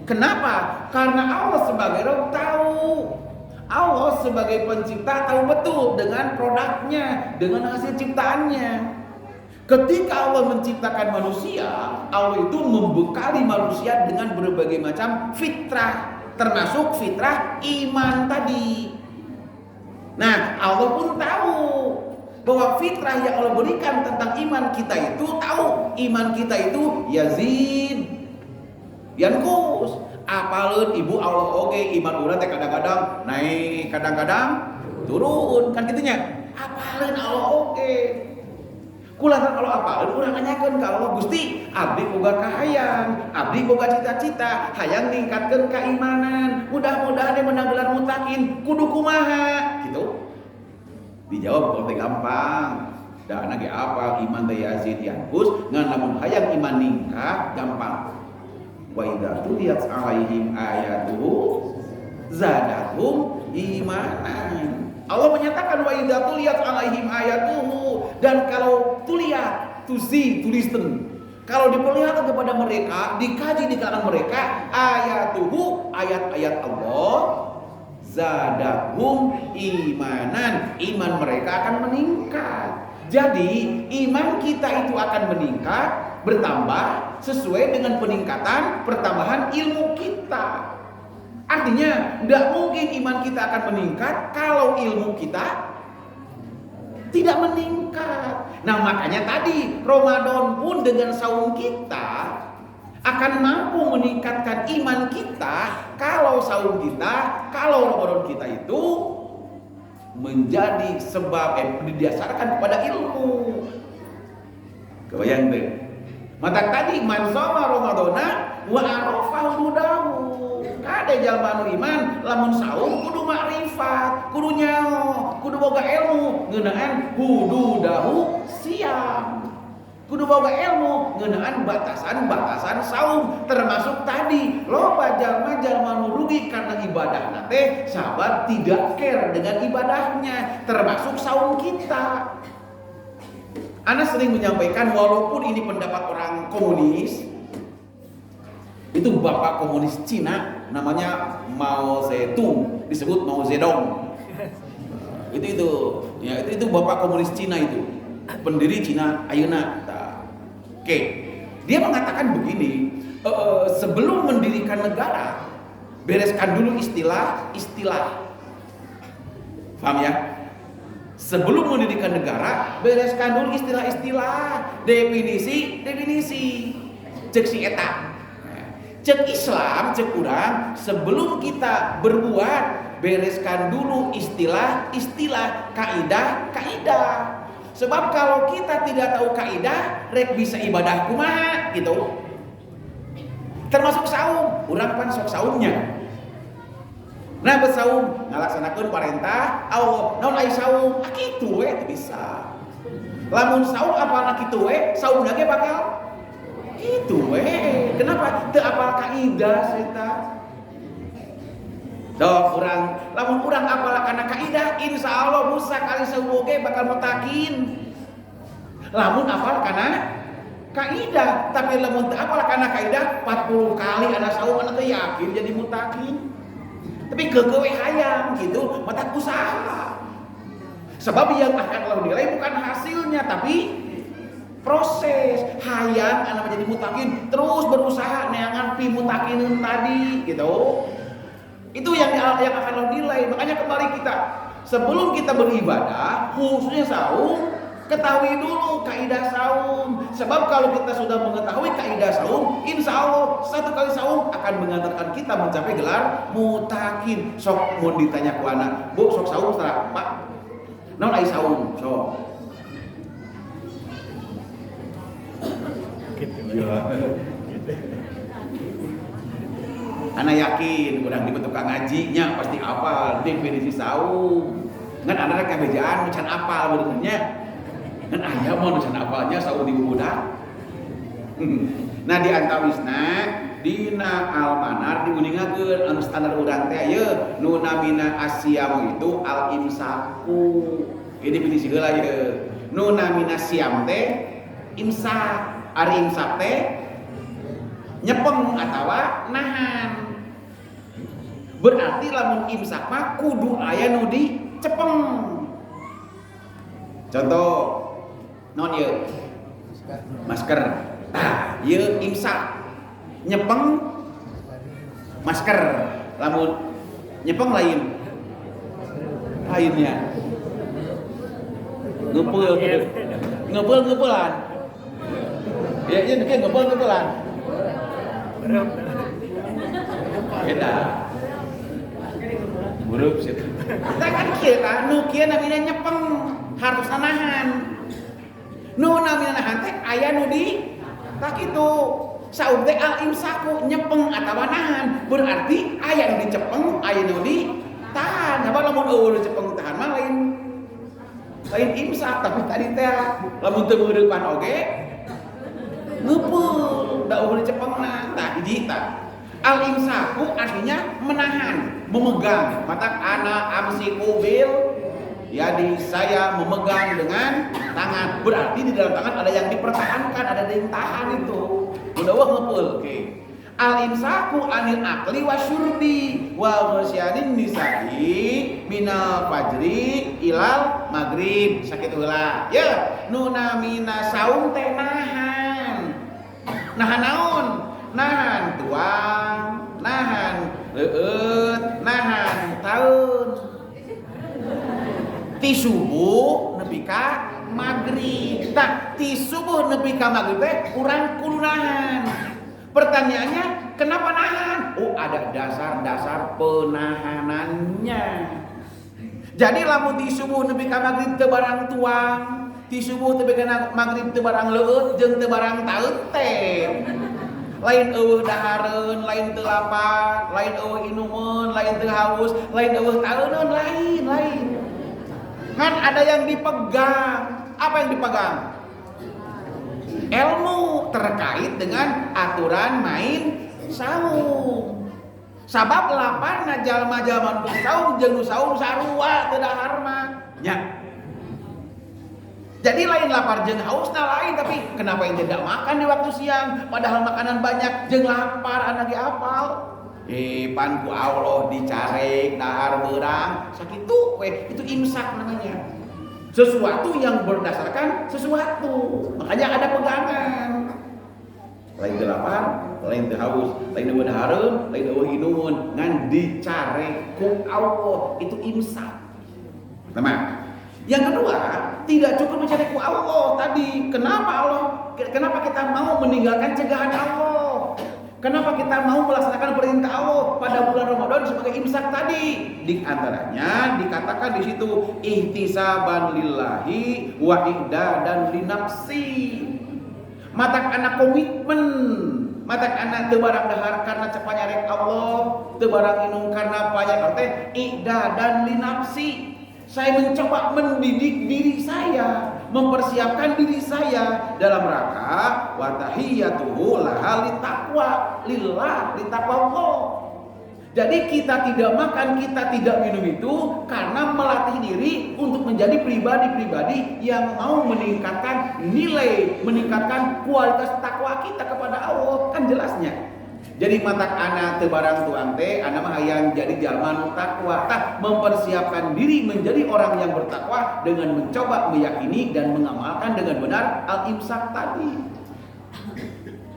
Kenapa? Karena Allah sebagai Rabb tahu. Allah sebagai pencipta tahu betul dengan produknya, dengan hasil ciptaannya. Ketika Allah menciptakan manusia, Allah itu membekali manusia dengan berbagai macam fitrah, termasuk fitrah iman tadi. Nah, Allah pun tahu bahwa fitrah yang Allah berikan tentang iman kita itu tahu. Iman kita itu yazid, yankus. Apaleun ibu Allah oge iman urang teh kadang-kadang naik, kadang-kadang turun, kan gitunya. Apaleun Allah oge. Kulantaran Allah apaleun urang nanyakeun ka Allah, Gusti, abdi boga kahayang, abdi boga cita-cita, hayang ningkatkeun keimanan. Mudah-mudahan dia menang gelar muttaqin, kudu kumaha? Gitu. Dijawab kalau teh gampang. Dana ge apa? Iman teh yazid yankus, ngan lamun hayang iman ningkat gampang. Wa idza tuliyat 'alaihim ayatuhu zadathum imanan. Allah menyatakan wa idza tuliyat 'alaihim ayatuhu, dan kalau tuliyat tulisan, kalau diperlihatkan kepada mereka, dikaji di kalangan mereka ayatuhu, ayat-ayat Allah, zadathum imanan, iman mereka akan meningkat. Jadi iman kita itu akan meningkat, bertambah sesuai dengan peningkatan pertambahan ilmu kita. Artinya tidak mungkin iman kita akan meningkat kalau ilmu kita tidak meningkat. Nah makanya tadi Ramadan pun dengan saum kita akan mampu meningkatkan iman kita kalau saum kita, kalau Ramadan kita itu menjadi sebab didasarkan kepada ilmu. Kebayang deh. Mata tadi man shoma Ramadana wa arafa hudahu. Kade jalma nu iman lamun saum kudu makrifat, kudu nyaho, kudu boga ilmu ngeunaan hududahu siam. Kudu boga ilmu ngeunaan batasan-batasan saum, termasuk tadi loba jalma-jalma nu rugi karena ibadahna teh sahabat tidak care dengan ibadahnya, termasuk saum kita. Ana sering menyampaikan walaupun ini pendapat orang komunis, itu bapak komunis Cina namanya Mao Zedong, disebut Mao Zedong. Itu bapak komunis Cina itu, pendiri Cina ayeuna. Oke, dia mengatakan begini, sebelum mendirikan negara, bereskan dulu istilah. Paham ya? Sebelum mendirikan negara, bereskan dulu istilah-istilah, definisi. Cek si eta. Cek Islam, cek urang, sebelum kita berbuat, bereskan dulu istilah, kaidah. Sebab kalau kita tidak tahu kaidah, rek bisa ibadah kumaha gitu. Termasuk saum, urang pan sok saumnya. Nah bersaum ngalaksanakeun parentah Allah. Naon aya saum? Kitu we teu bisa. Lamun saum apalna kitu we, saumna ge bakal kitu we. Kenapa? Teu apal kaidah eta. Dok urang, lamun urang apal kana kaidah, insyaallah Musa kali saum ge bakal mutakin. Lamun apal kana kaidah, tapi lamun teu apal kana kaidah 40 kali ana saum ana teu yakin jadi mutakin. Tapi kegewe hayang gitu, mata usaha. Sebab yang akan Allah nilai bukan hasilnya, tapi proses. Hayang anak menjadi mutakin, terus berusaha neangan pi mutakinin tadi, gitu. Itu yang akan Allah nilai. Makanya kembali kita, sebelum kita beribadah, khususnya saum, ketahui dulu kaidah saum. Sebab kalau kita sudah mengetahui kaidah saum, insya Allah satu kali saum akan mengantarkan kita mencapai gelar mutakin. Sok mau ditanya ku anak, Bu sok saum setelah Pak. Naon aya saum? Sok. Anak yakin udah di tukang ngajinya pasti hafal definisi saum. Ngan anak kabejaan can apal benernya. Kan aya mah nusan apalnya saum di budak. Nah di antawisna dina almanar diuningakeun anu standar urang teh ye nu namina asyam itu al imsaku. Ini definisi heula ye. Nu namina siam teh imsak. Ari imsak teh nyepeng atawa nahan. Berarti lamun imsak mah kudu aya nu dicepeng. Contoh non ye masker. Tah, ye imsak. Nyepeng masker. Lamun nyepeng lainnya. Ngepel-ngepelan. Ya, ngepel-ngepelan. Beda. Burup sih. Tah kan kieu tah nu kieu namina nyepeng harus nahan. Nu namina nahan teh aya nu di tak kitu. Saum teh al imsaku nyepeng atawa nahan. Berarti aya nu dicepeng, aya nu ditahan. Apa lamun eueuh cepeng tahan mah lain imsak, tapi tadi teh lamun teu beureupan oge ngeupeul da eueuh cepengna. Tah hiji tah. Al imsaku artinya menahan, memegang. Mata ana amsiku bil yadi, saya memegang dengan tangan. Berarti di dalam tangan ada yang dipertahankan, ada yang tahan itu. Udah ngepul. Oke. Al imsaku anil akli wasyurbi wa musyanin nisa'i minal fajri ilal maghrib. Sakit heula. Ya, nu namina saum teh nahan. Nahan naon? Nahan tuang, nahan leueut, nahan taun. Ti subuh nepi ka maghrib. Tah, ti subuh nepi ka maghrib teh urang kudu nahan. Pertanyaannya, kenapa nahan? Oh, ada dasar-dasar penahanannya. Jadi lamun ti subuh nepi ka maghrib teu barang tuang, ti subuh nepi ka maghrib teu barang leueut jeung teu barang taeut teh. Lain eueuh dahareun, lain teu lapar, lain eueuh inumeun, lain teu haus, lain eueuh taeuneun, lain. Kan ada yang dipegang. Apa yang dipegang? Ilmu terkait dengan aturan main saum. Sabab laparna jalma-jalma nu saum jeung nu saum sarua teu dahar mah. Nya. Jadi lain lapar jeung hausna lain, tapi kenapa yang tidak makan di waktu siang padahal makanan banyak jeung lapar anu ge apal. Pan ku Allah dicarek dahar beurang sakitu we, itu imsak namanya. Sesuatu yang berdasarkan sesuatu. Makanya ada pegangan. Lain teu lapar, lain teu haus, lain eueuh dahareun, lain eueuh inumun ngan dicarek ku Allah, itu imsak. Teman. Yang kedua, tidak cukup mencari ku Allah tadi. Kenapa kita mau meninggalkan cegahan Allah? Kenapa kita mau melaksanakan perintah Allah pada bulan Ramadan sebagai imsak tadi? Di antaranya dikatakan di situ ihtisaban lillahi wa ihdadan li nafsi. Mata anak komitmen Matak anak teu barang dahar karena cepanya rek Allah, teu barang inung karena payah teh dan linapsi. Saya mencoba mendidik diri saya, mempersiapkan diri saya dalam rangka wa tahiyyatuhu laha litaqwa lillah litaqwa Allah. Jadi kita tidak makan, kita tidak minum itu karena melatih diri untuk menjadi pribadi-pribadi yang mau meningkatkan nilai, meningkatkan kualitas takwa kita kepada Allah, kan jelasnya. Jadi matak anak teu barang tuang teh, anak mah hayang jadi jalma nu takwa, mempersiapkan diri menjadi orang yang bertakwa dengan mencoba meyakini dan mengamalkan dengan benar al-imsak tadi.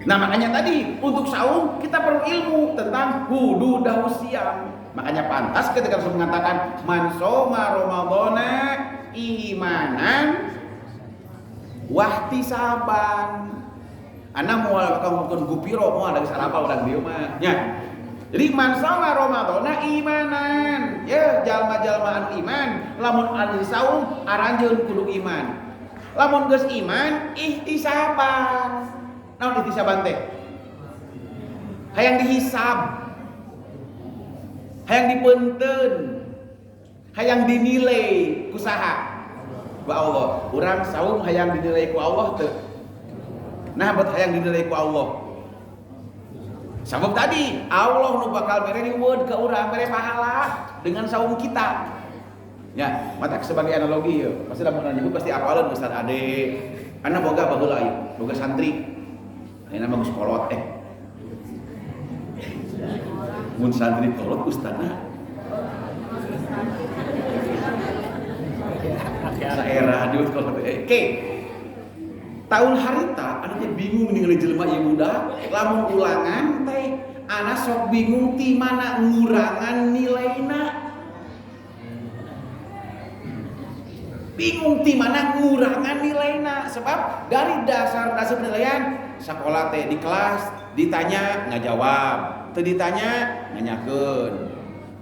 Nah makanya tadi untuk saum kita perlu ilmu tentang wudu dahulu siang. Makanya pantas ketika Rasul mengatakan man shoma ramadhana imanan wahtisaban. Ana moal kamu gupiro moal dari sarapa urang dieu mah. Nya. Jadi man shoma ramadhana imanan. Ya jalma-jalmaan iman, lamun anu saum aranjeun kudu iman. Lamun geus iman ihtisaban. Naon ihtisaban teh? Hayang dihisab. Hayang dipeunteun. Hayang dinilai ku saha? Ku Allah. Urang saum hayang dinilai ku Allah teu? Nah, bet hayang dinilai ku Allah. Sabab tadi Allah nu bakal mere reward ke urang, mere pahala dengan saum kita. Ya, mata sebagai analogi ya. Pasti lamun nyebut pasti apaleun Ustaz Ade. Ana boga baheula aya, boga santri. Ayeuna bagus kolot mun santri kolot ustadna daerah di kolot oke. Tahun harita anaknya bingung ningali jelema ieu budak lamun ulangan teh anak sok bingung ti mana ngurangan nilaina. Bingung ti mana ngurangan nilaina sebab dari dasar-dasar penilaian sekolah teh di kelas ditanya nggak jawab, teu ditanya nanyakeun.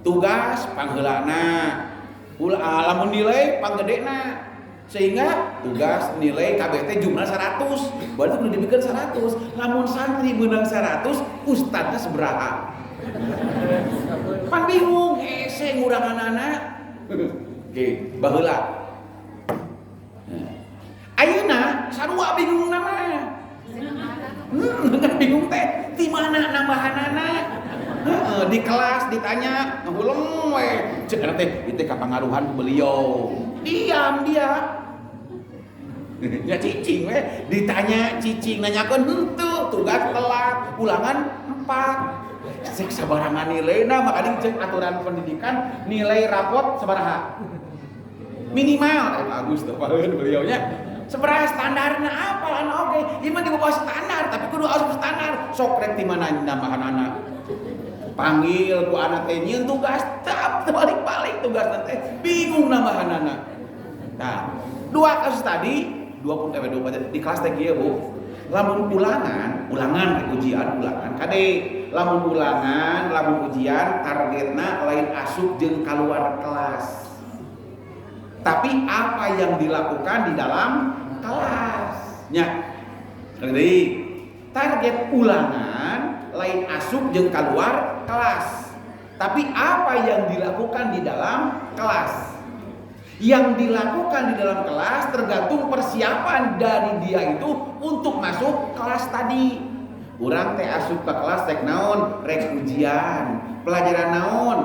Tugas pangheulana, lamun nilai panggedena sehingga tugas nilai KBT jumlah 100, berarti kudu dibikeun 100. Lamun santri meunang 100, ustadna sabaraha? Pan bingung, hese nguranganana. Oke, baheula. Ayeuna sarua bingung nama. Bingung teh di mana nambahanana? Di kelas ditanya ngulung we. Ceuk teh ieu teh kapangaruhan ku beliau. Diam dia. Ya cicing we, ditanya cicing nanyakeun henteu, tugas telat, ulangan 4. Sek sabarangan nilaina makanya cek aturan pendidikan nilai rapot sabaraha? Minimal bagus tuh paheun beliaunya. Seberapa standarnya apa anak oke? Iman di bawah standar, tapi kudu asup standar. Sok rek di mana nambahan anak. Panggil ku anak teh nyieun tugas, tap balik-balik tugas teh. Bingung nambahan anak. Nah, dua kasus tadi, 20 di kelas teh kieu Bu. Lamun ulangan ujian ulangan kade. Lamun ulangan, lamun ujian targetna lain asup jeung keluar kelas. Tapi apa yang dilakukan di dalam kelasnya. Jadi target ulangan lain asup jeung keluar kelas. Tapi apa yang dilakukan di dalam kelas? Yang dilakukan di dalam kelas tergantung persiapan dari dia itu untuk masuk kelas tadi. Urang teh asup ke kelas tek naon? Rek ujian. Pelajaran naon?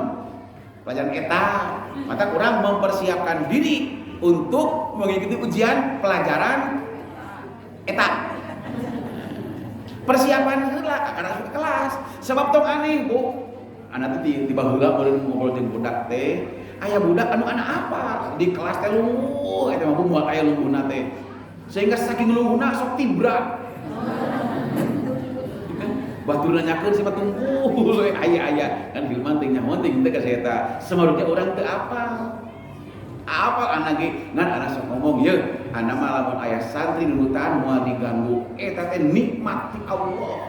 Pelajaran eta. Maka kurang mempersiapkan diri untuk mengikuti ujian pelajaran eta. Persiapan heula akan masuk ke kelas. Sebab tong aneh, Bu. Anak teh di baheula meureun ngobrol jeung budak teh, aya budak anu anak apa? Di kelas teh lungguh eta mah moal aya lungguhna teh. Sehingga saking lungguhna sok tibra. Batur nanyakeun siapa tunggu aya kan Hilman teh nyaho teh teh ka saya eta samarutnya urang teu apal anak ge ngan anak sok ngomong ye anak mah lamun aya santri nunutan moal diganggu eta teh nikmat ti Allah.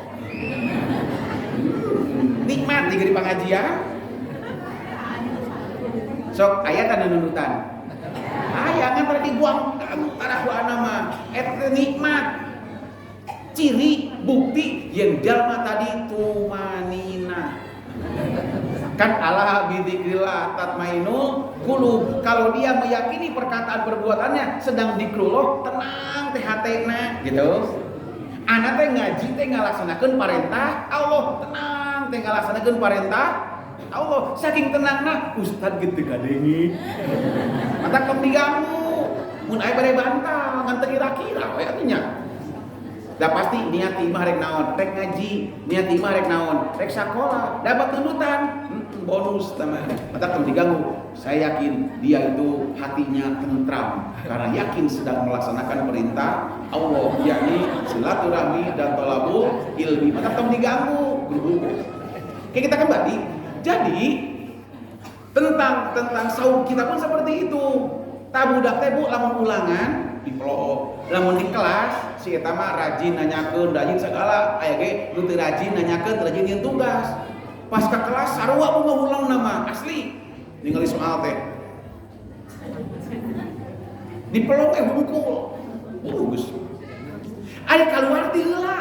Nikmat di pengajian sok aya kan nunutan aya kan tadi buang antara ku anak mah eta nikmat ciri bukti yang jalma tadi tumanina. Kan ala bidzikrillah tatmainul qulub. Kalau dia meyakini perkataan perbuatannya sedang dikrullah, tenang teh hatena gitu. Anak teh ngaji teh ngalaksanakeun parentah Allah, tenang teh ngalaksanakeun parentah Allah. Saking tenangna ustad gitu gadengi. Mata tong diganggu. Mun aya bare bantal ngan teu kira-kira we artinya. Da pasti niat imah rek naon, rek ngaji, niat imah rek naon, rek sakola, dapat tuntutan, bonus teman. Mata tong diganggu. Saya yakin dia itu hatinya tentram karena yakin sedang melaksanakan perintah Allah, yakni silaturahmi dan thalabul ilmi. Mata tong diganggu, Oke, kita kembali. Jadi tentang saum kita pun seperti itu. Tabudak teh Bu lamun ulangan di peloo, lamun di kelas si eta mah rajin nanyakeun, rajin segala, aya ge nu teu rajin nanyakeun, rajin nyeun tugas. Pas ka kelas sarua bunga ulang nama asli. Ningali soal teh. Di peloo hungkul. Geus. Aya kaluar ti heula.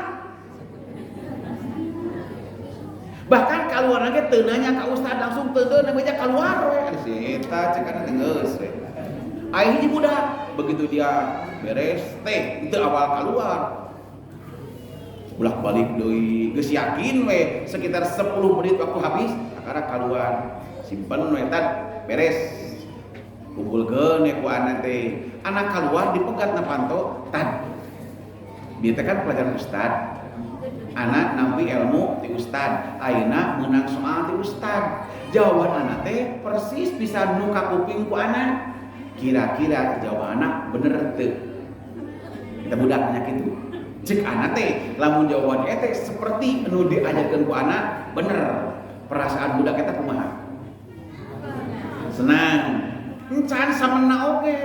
Bahkan kaluar lagi teu nanya ka ustad langsung teu namanya keluar we. Si eta cek kana geus we. Aya hiji budak begitu dia beres teh itu awal keluar. Bolak-balik deui geus yakin we sekitar 10 menit waktu habis akara keluar. Simpen we tad beres. Kumpulkeun ku anak teh. Anak keluar dipegat na panto tad. Dia teh kan pelajaran ustad. Anak nampi ilmu ti ustad, ayeuna meunang soal ti ustad. Jawaban anak teh persis bisa nu ka kuping ku anak. Kira-kira jawaban anak bener teu? Kita budak nanya kitu. Cek anak teh lamun jawaban teh seperti nu diajarkeun ku anak bener. Perasaan budak eta kumaha? Senang. Encan samena oge.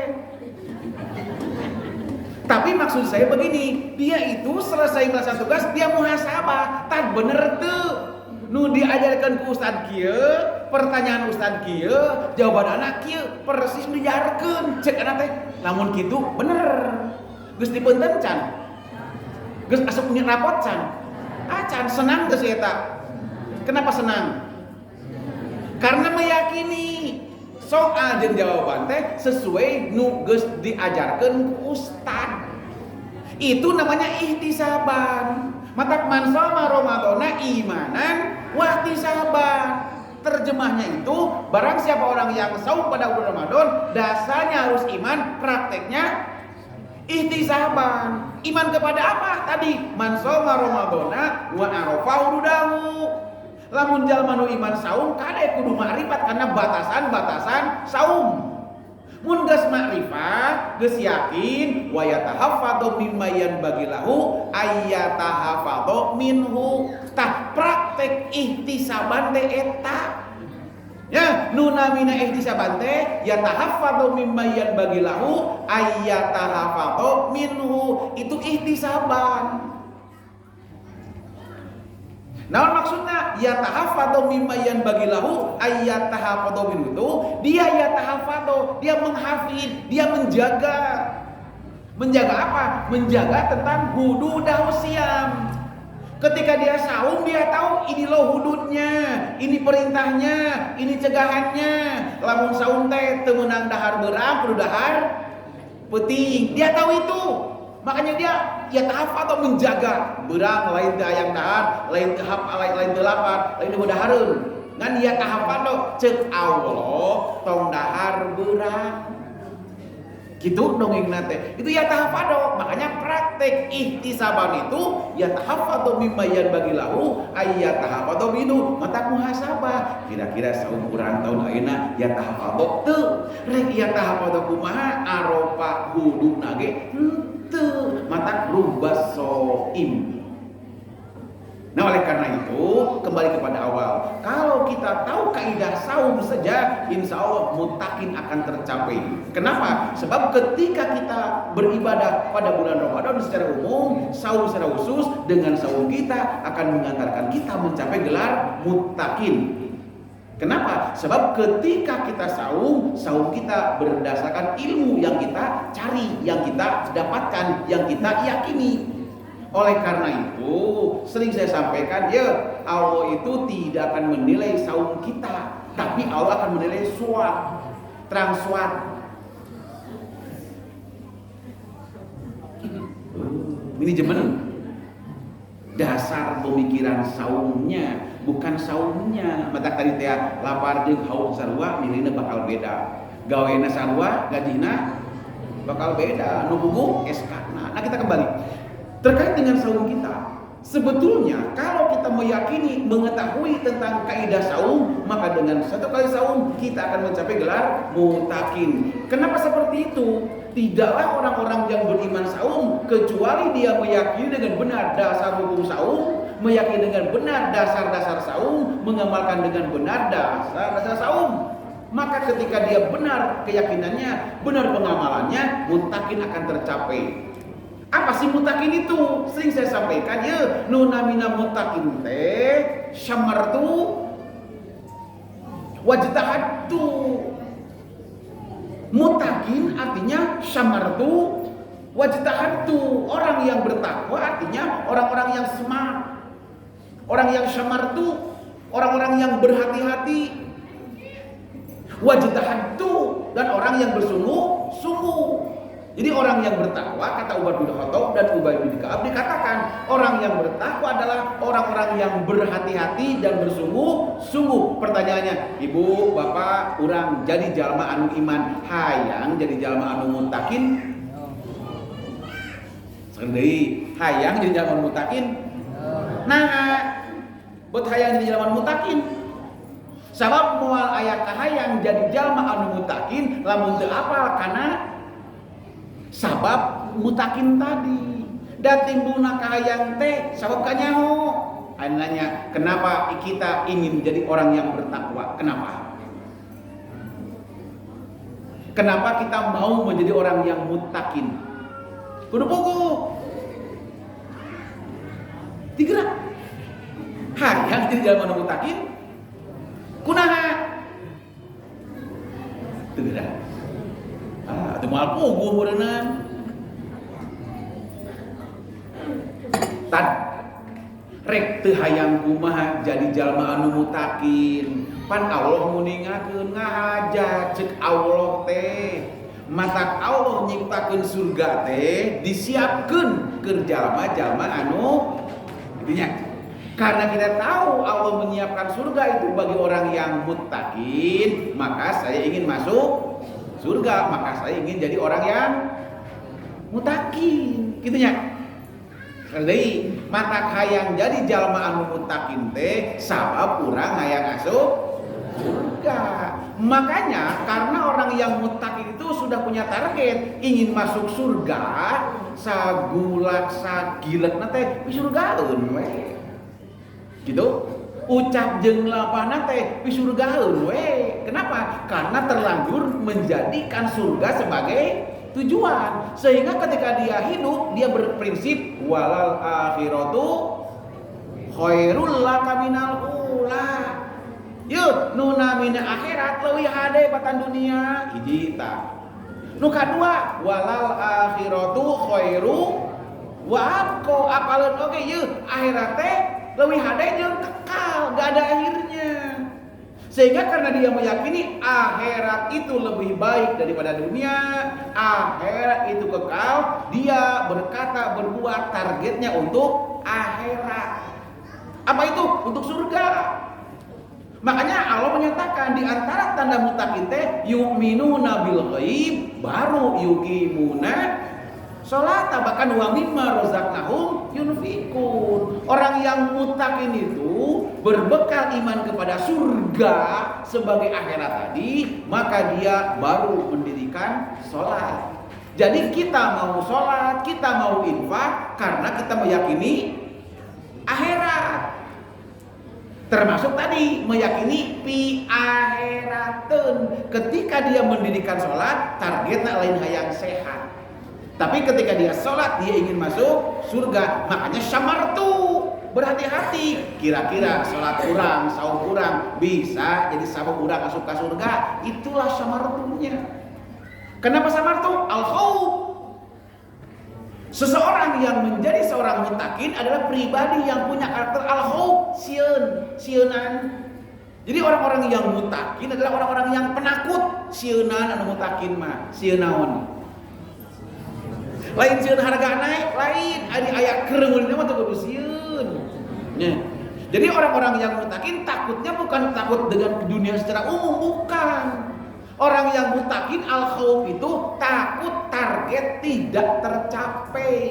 Tapi maksud saya begini, dia itu selesai melaksanakan tugas, dia muhasabah, tak bener tuh. Nu diajarkan ke ustad kieu, pertanyaan ustad kieu, jawaban anak kieu, persis diajarkeun. Cek anak teh, lamun kitu bener. Geus dipeunteun can. Geus asup nya rapot can. Can senang geus eta. Kenapa senang? Karena meyakini soal jeung jawaban teh sesuai nu geus diajarkeun ku ustad. Itu namanya ihtisaban. Matak man shoma ramadhana imanan wa ihtisaban. Terjemahnya itu barang siapa orang yang saum pada bulan Ramadan dasarnya harus iman, prakteknya ihtisaban. Iman kepada apa tadi? Man shoma ramadhana wa arafa hudahu. Lamun jalma nu iman saum kade kudu makrifat karena batasan-batasan saum. Mun geus makrifat, geus yakin wa yatahaffadhu mimma yanbaghi lahu ayyatahaffadhu minhu. Tah praktek ihtisaban teh eta. Ya, nu namina ihtisaban teh yatahaffadhu mimma yanbaghi lahu ayyatahaffadhu minhu. Itu ihtisaban. Nah maksudnya yatahafadhu mimma yanbaghi lahu ayyatahafadhu minhu itu dia yatahafadhu, dia menghafid, dia menjaga. Menjaga apa? Menjaga tentang hududahu siyam. Ketika dia saum dia tahu ini loh hududnya, ini perintahnya, ini cegahannya. Lamun saum teh teu meunang dahar beurang, kudu dahar peuting. Dia tahu itu. Makanya dia tahap atau menjaga berang lain teh hayang dahar, lain teh lain teh lapar, lain teh dahareun. Ngan dia tahap atau cek Allah tong dahar berang. Gitu dongengna teh. Itu ya tahap atau makanya praktek ihtisaban itu ya tahap atau mimma yanbaghi lahu ayyatahap atau minhu mata muhasabah. Kira-kira saum urang tahun ayeuna ya tahap atau teu. Rek ya tahap atau kumaha aropa huduna ge mata rubas soim. Nah oleh karena itu kembali kepada awal. Kalau kita tahu kaidah saum saja, insya Allah mutakin akan tercapai. Kenapa? Sebab ketika kita beribadah pada bulan Ramadan secara umum, saum secara khusus dengan saum kita akan mengantarkan kita mencapai gelar mutakin. Kenapa? Sebab ketika kita saum kita berdasarkan ilmu yang kita cari, yang kita dapatkan, yang kita yakini. Oleh karena itu, sering saya sampaikan, ya Allah itu tidak akan menilai saum kita, tapi Allah akan menilai suat, transwat. Manajemen dasar pemikiran saumnya, bukan saumnya. Mata tadi teh lapar jeung haus sarua milihna bakal beda. Gawena sarua gajina bakal beda. Nu gugu SK-na. Nah, kita kembali. Terkait dengan saum kita, sebetulnya kalau kita meyakini, mengetahui tentang kaidah saum, maka dengan satu kali saum kita akan mencapai gelar mutakin. Kenapa seperti itu? Tidaklah orang-orang yang beriman saum kecuali dia meyakini dengan benar dasar hukum saum, meyakini dengan benar dasar-dasar saum, mengamalkan dengan benar dasar-dasar saum. Maka ketika dia benar keyakinannya, benar pengamalannya, mutakin akan tercapai. Apa sih mutakin itu? Sering saya sampaikan, ya nunamina mutakin teh syamartu wajtahadtu. Mutakin artinya syamartu wajtahadtu. Orang yang bertakwa artinya orang-orang yang smart, orang yang syamartu, orang-orang yang berhati-hati. Wajtahadtu, dan orang yang bersungguh-sungguh. Jadi orang yang bertakwa, kata Ubay bin Khattab dan Ubay bin Ka'ab dikatakan, orang yang bertakwa adalah orang-orang yang berhati-hati dan bersungguh-sungguh. Pertanyaannya, ibu, bapak, urang jadi jalma anu iman, hayang jadi jalma anu mutakin? Sekedeui, hayang jadi jalma anu mutakin? Nah, buat hayang jadi jalma anu mutakin. Sabab moal aya kahayang jadi jalma anu mutakin, lamun teu apal kana sabab mutakin tadi. Dan timbulna kahayang teh sabab kanyaho. Anu nanya, kenapa kita ingin jadi orang yang bertakwa? Kenapa? Kenapa kita mau menjadi orang yang mutakin? Kudu pugu. Digerak. Hayang jadi jalma anu mutakin? Kunaha? Teu gerak. Teu moal puguh beuneunan. Tad rek teu hayang kumaha jadi jalma anu mutakin. Pan Allah muningakeun ngahaja ceuk Allah teh. Matak Allah nyiptakeun surga teh disiapkeun keur jalma-jalma anu dinya. Karena kita tahu Allah menyiapkan surga itu bagi orang yang muttaqin, maka saya ingin masuk surga, maka saya ingin jadi orang yang muttaqin. Gitu nya. Jadi mata hayang jadi jalma anu muttaqin teh sabab urang hayang masuk surga. Makanya karena orang yang muttaqin itu sudah punya target ingin masuk surga, sagulak sagilekna teh surgaeun we. Gitu, ucap jeung lapana teh pisurgaeun we. Kenapa? Karena terlanjur menjadikan surga sebagai tujuan. Sehingga ketika dia hidup, dia berprinsip walal akhiratu khairul laka minal ula. Yeuh, nu namina akhirat leuwih hade batan dunia. Hiji tah. Nu kadua walal akhiratu khairu wa abqa. Apaleun oge yeuh, akhirat teh leuwih hade jeung kekal, gak ada akhirnya. Sehingga karena dia meyakini akhirat itu lebih baik daripada dunia, akhirat itu kekal, dia berkata, berbuat targetnya untuk akhirat. Apa itu? Untuk surga. Makanya Allah menyatakan di antara tanda muttaqin teh yu'minuna bil ghaib baru yuqimuna sholat, bahkan wa mimma razaqnahum yunfikun. Orang yang muttaqin itu berbekal iman kepada surga sebagai akhirat tadi, maka dia baru mendirikan sholat. Jadi kita mau sholat, kita mau infak karena kita meyakini akhirat. Termasuk tadi meyakini pi akhirateun. Ketika dia mendirikan sholat, targetnya lain hayang sehat. Tapi ketika dia sholat, dia ingin masuk surga. Makanya syamartu, berhati-hati. Kira-kira sholat kurang, saum kurang, bisa jadi sabab kurang masuk ke surga. Itulah syamartunya. Kenapa syamartu? Al-khawf. Seseorang yang menjadi seorang mutakin adalah pribadi yang punya karakter al-khauf, sieunan. Jadi orang-orang yang mutakin adalah orang-orang yang penakut. Sieunan anu mutakin mah, sieun naon? Lain sieun harga naik, lain adi aya kereung mah teu kudu sieun. Nya. Jadi orang-orang yang mutakin takutnya bukan takut dengan dunia secara umum, bukan. Orang yang mutakin al-khauf itu takut target tidak tercapai.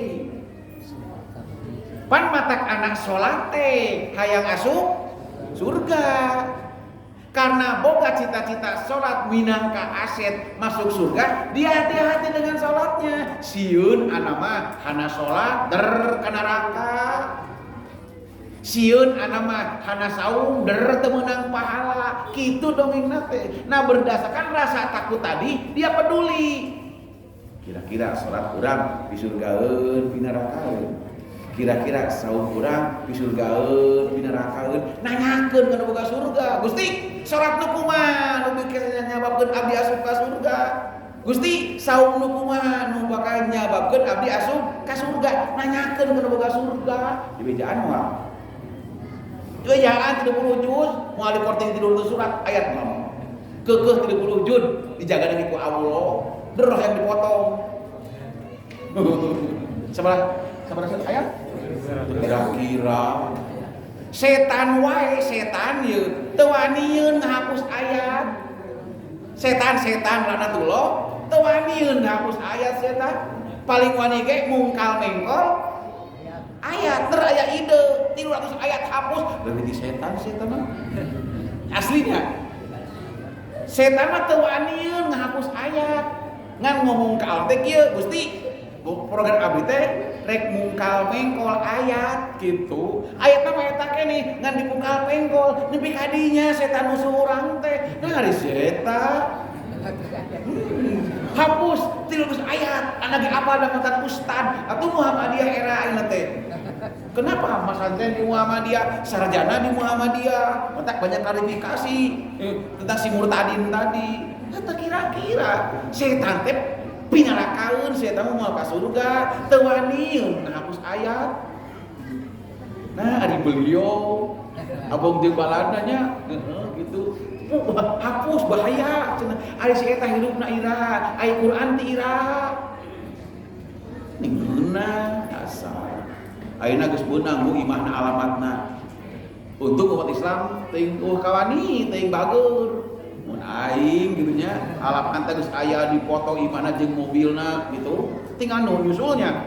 Pan matak anak sholat teh hayang asup surga. Karena boga cita-cita sholat minangka aset masuk surga, dia hati-hati dengan sholatnya. Sieun anama hana sholat der ka neraka. Sieun anama hana saum der teu meunang pahala. Kitu dongengna teh. Nah, berdasarkan rasa takut tadi, dia peduli. Kira-kira sholat urang disurgaeun pi nerakaeun. Kira-kira saum urang disurgaeun pi nerakaeun. Nanyakeun kana boga surga. Gusti, sholat nu kumaha nu bikin nyababkeun abdi asup ka surga? Gusti, saum nu kumaha nu bakal nyababkeun abdi asup ka surga? Nanyakeun kana boga surga. Di bejaan moal. Jangan 30 juz, mau alih korting 30 surat ayat ngomong. Kekeh 30 juz dijaga dengan ku Allah. Derah yang dipotong. Sabar ayat? Kira-kira setan wae setan ye teu wanieun ngahapus ayat. Setan laknatullah teu wanieun ngahapus ayat setan. Paling wani ge mungkal mengkol ayat aya ide 300 ayat hapus lebih di setan mah aslinya setan mah teu wanieun ngahapus ayat ngan ngomong ka teh kieu Gusti program abdi teh rek mungkal mengkol ayat gitu ayatna mah eta keneh ngan dipungkal mengkol nepi ka dinya setan musuh urang teh ngari setan hapus 300 ayat anak apa ada mantan ustad atau Muhammadiyah era ayeuna teh. Kenapa pesantren di Muhammadiyah, sarjana di Muhammadiyah, banyak klarifikasi tentang si murtadin tadi. Eta kira-kira setan teh pinarakaeun setan mau ka surga teu wani ngahapus ayat. Nah, ari beliau abong jeung baladanya gitu. Hapus bahaya cenah ari si eta hirupna ira aya Quran ti ira ningeunna asal ayeuna geus beunang mu imahna alamatna untuk umat Islam teuing kawani teuing bageur mun aing gitu nya alamat teh geus aya di foto imahna jeung mobilna gitu tinggal nu nyusulnya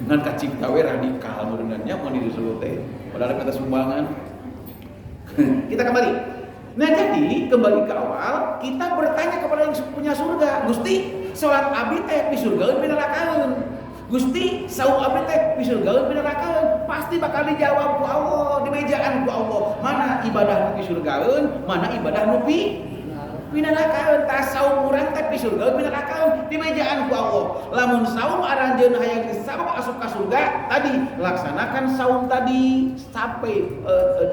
ngan kacipta we radikal beunanya mun disusul teh padahal kata sumbangan. Kita kembali. Nah, jadi kembali ke awal, kita bertanya kepada yang punya surga. Gusti, salat abdi teh pi surgaeun pi nerakaeun? Gusti, saum abdi teh pi surgaeun pi nerakaeun? Pasti bakal dijawab ku Allah, dibejaan ku Allah. Mana ibadah nu pi surgaeun, mana ibadah nu pi nerakaeun? Tas saum urang teh pi surgaeun pi nerakaeun? Dibejaan ku Allah. Lamun saum aranjeun hayang disabab asup ka surga, tadi laksanakan saum tadi sampai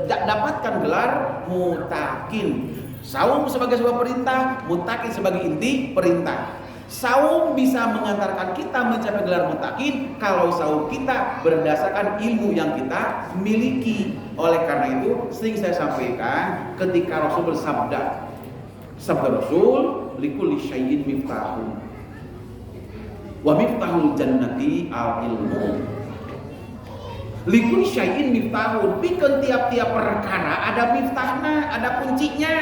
dapatkan gelar mutakin. Saum sebagai sebuah perintah, mutakin sebagai inti perintah. Saum bisa mengantarkan kita mencapai gelar mutakin kalau saum kita berdasarkan ilmu yang kita miliki. Oleh karena itu, sering saya sampaikan ketika Rasul bersabda, sabda Rasul, likulli syai'in miftahun wa miftahul jannati al-ilmu. Likulli syai'in miftahun, pikeun tiap-tiap perkara ada miftahna, ada kuncinya.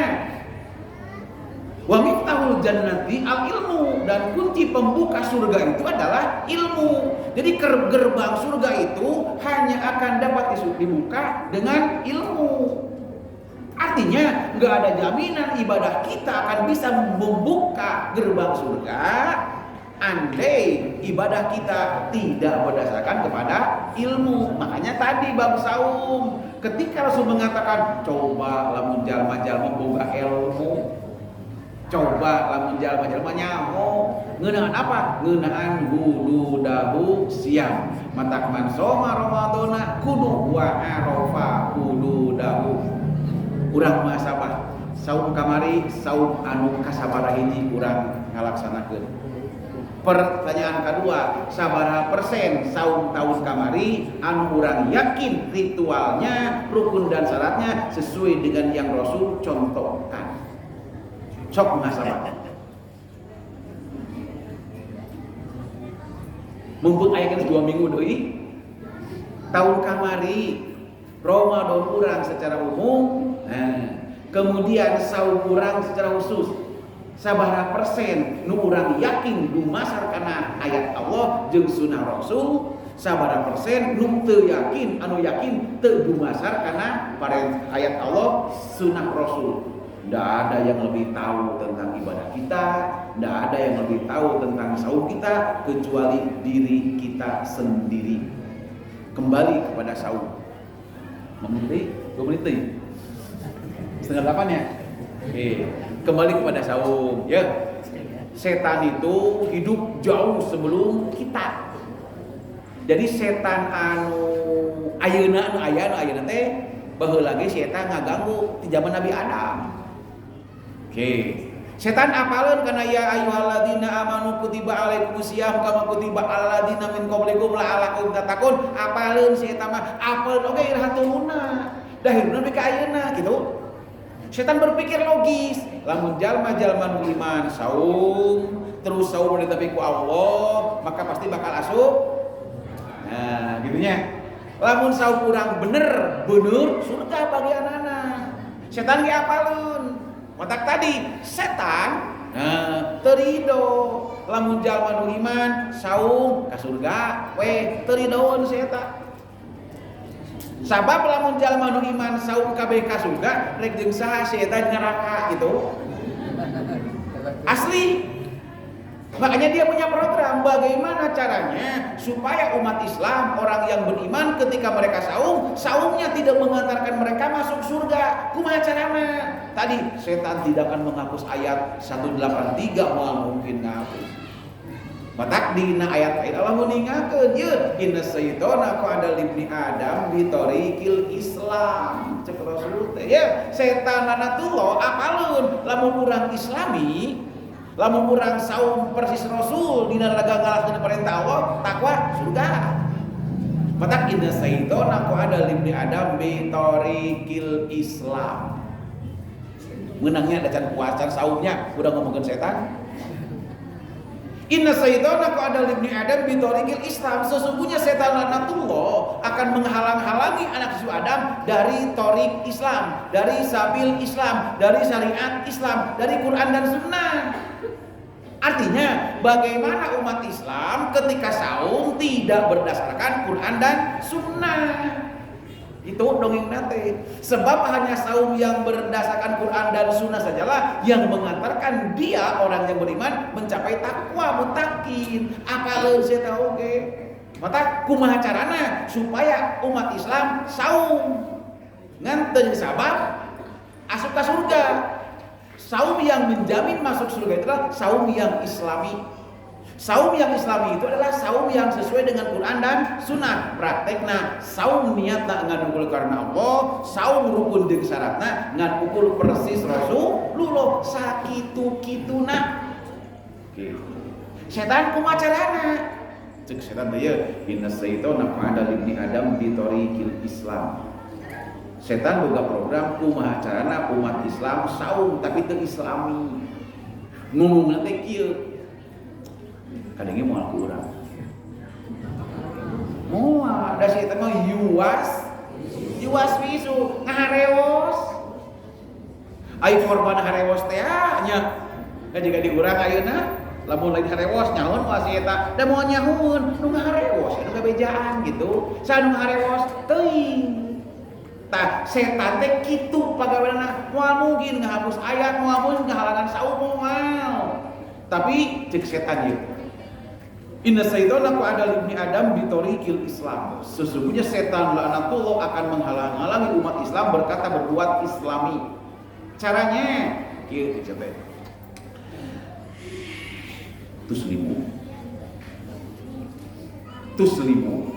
Wa miftahul jannati al-ilmu, dan kunci pembuka surga itu adalah ilmu. Jadi gerbang surga itu hanya akan dapat dibuka dengan ilmu. Artinya nggak ada jaminan ibadah kita akan bisa membuka gerbang surga andai ibadah kita tidak berdasarkan kepada ilmu. Makanya tadi bab saum ketika Rasul mengatakan coba lamun jalma-jalma boga ilmu, coba lamun jalma-jalma nyaho ngeunaan apa? Ngeunaan wudu dahu siam matak man soma ramadona kudu wa arafa wudu dahu. Urang mah sabah saum kamari saum anu kasabaraha hiji urang ngalaksanakeun. Pertanyaan kedua, sabaraha persen saum tahun kamari anu urang yakin ritualnya, rukun dan syaratnya sesuai dengan yang Rasul contohkan. Sok ngasabah. Mumpung ayatnya 2 minggu doi, tahun kamari Ramadan urang secara umum, kemudian saum urang secara khusus. Sabaraha persen nu urang yakin dumasar kana ayat Allah jeung sunnah Rasul, sabaraha persen nu teu yakin, anu yakin teu dumasar kana ayat Allah sunnah Rasul. Tidak ada yang lebih tahu tentang ibadah kita, tidak ada yang lebih tahu tentang saum kita kecuali diri kita sendiri. Kembali kepada saum. Mengerti? 2 menit nih. 7:30 ya? Oke. Kembali kepada saum, ya. Setan itu hidup jauh sebelum kita. Jadi setan anu ayeuna teh baheula ge setan ngaganggu ti zaman Nabi Adam. Oke. Setan apaleun kana ya ayyuhalladzina amanu kutiba alaikumusiyam kama kutiba alal ladzina min qablikum la'allakum tattaqun. Apaleun si eta mah apaleun oge irahatuluna. Dahirna nepi ka ayeuna gitu. Setan berpikir logis, lamun jalma-jalma nu iman saum, terus saum ditepi ku Allah, maka pasti bakal asup. Nah, gitunya. Lamun saum urang bener surga bagi anak-anak. Setan ge apaleun. Matak tadi setan teu ridho. Lamun jalma nu iman saum ka surga, we teu ridhoeun setan. Sabab lamun jalma nu iman saum kabeh ka surga rek jeung saha setan neraka gitu. Asli. Makanya dia punya program bagaimana caranya supaya umat Islam, orang yang beriman ketika mereka saum, saumnya tidak mengantarkan mereka masuk surga. Kumaha carana? Tadi setan tidak akan menghapus ayat 183 moal mungkin ngapus. Matak dina ayat Allah meningakeun ye inna syaitana qa'ada libni adam bi tariqil islam. Cek Rasul teh ya setan lanatullah apaleun lamun urang islami, lamun urang saum persis Rasul dina raga ngalaskeun perintah Allah takwa surga. Matak inna syaitana qa'ada libni adam bi tariqil islam. Menangnya ada can puasa saumnya udah ngomongin setan. Inna syaitana qa'ada libni adam bi tariqil Islam. Sesungguhnya setan lanatullah akan menghalang-halangi anak cucu Adam dari tariq Islam, dari sabil Islam, dari syariat Islam, dari Quran dan Sunnah. Artinya bagaimana umat Islam ketika saum tidak berdasarkan Quran dan Sunnah. Itu dongeng nate. Sebab hanya saum yang berdasarkan Quran dan Sunnah sajalah yang mengantarkan dia orang yang beriman mencapai takwa muttaqin. Apaleun saya tahu oge. Mata kumaha carana supaya umat Islam saum ngan teu sabab asup ka surga. Saum yang menjamin masuk surga itulah saum yang islami. Saum yang islami itu adalah saum yang sesuai dengan Quran dan Sunnah. Praktekna saum niatna ngan ukul karena Allah, saum rukun jeung syaratna ngan ukul persis Rasulullah sakitu-kituna. Oke. Setan kumaha carana? Cek setan teh ye, inna syaitana qa'ada libni adam bi tariqil Islam. Setan boga program kumaha carana umat Islam saum tapi teu islami. Ngomongna teh kieu. Kadangnya mau aku urang. Moal da si eta mah yuas wisu ngaharewos. Ai korban harewos teh nya. Da jiga di urang ayeuna lamun lain harewos nyahoon moal si eta da moal nyahoon nu ngaharewos nu kabejaan gitu. Sa nu ngaharewos teuing. Tah setan teh kitu pagaweana moal mungkin ngahapus ayat moal mungkin ngahalangan saum moal. Tapi cek setan ieu inna syaitana qa'ada libni adam bi tariqil Islam. Sesungguhnya setan laknatullah akan menghalang-halangi umat Islam berkata berbuat islami. Caranya kieu teh. Tuslimu.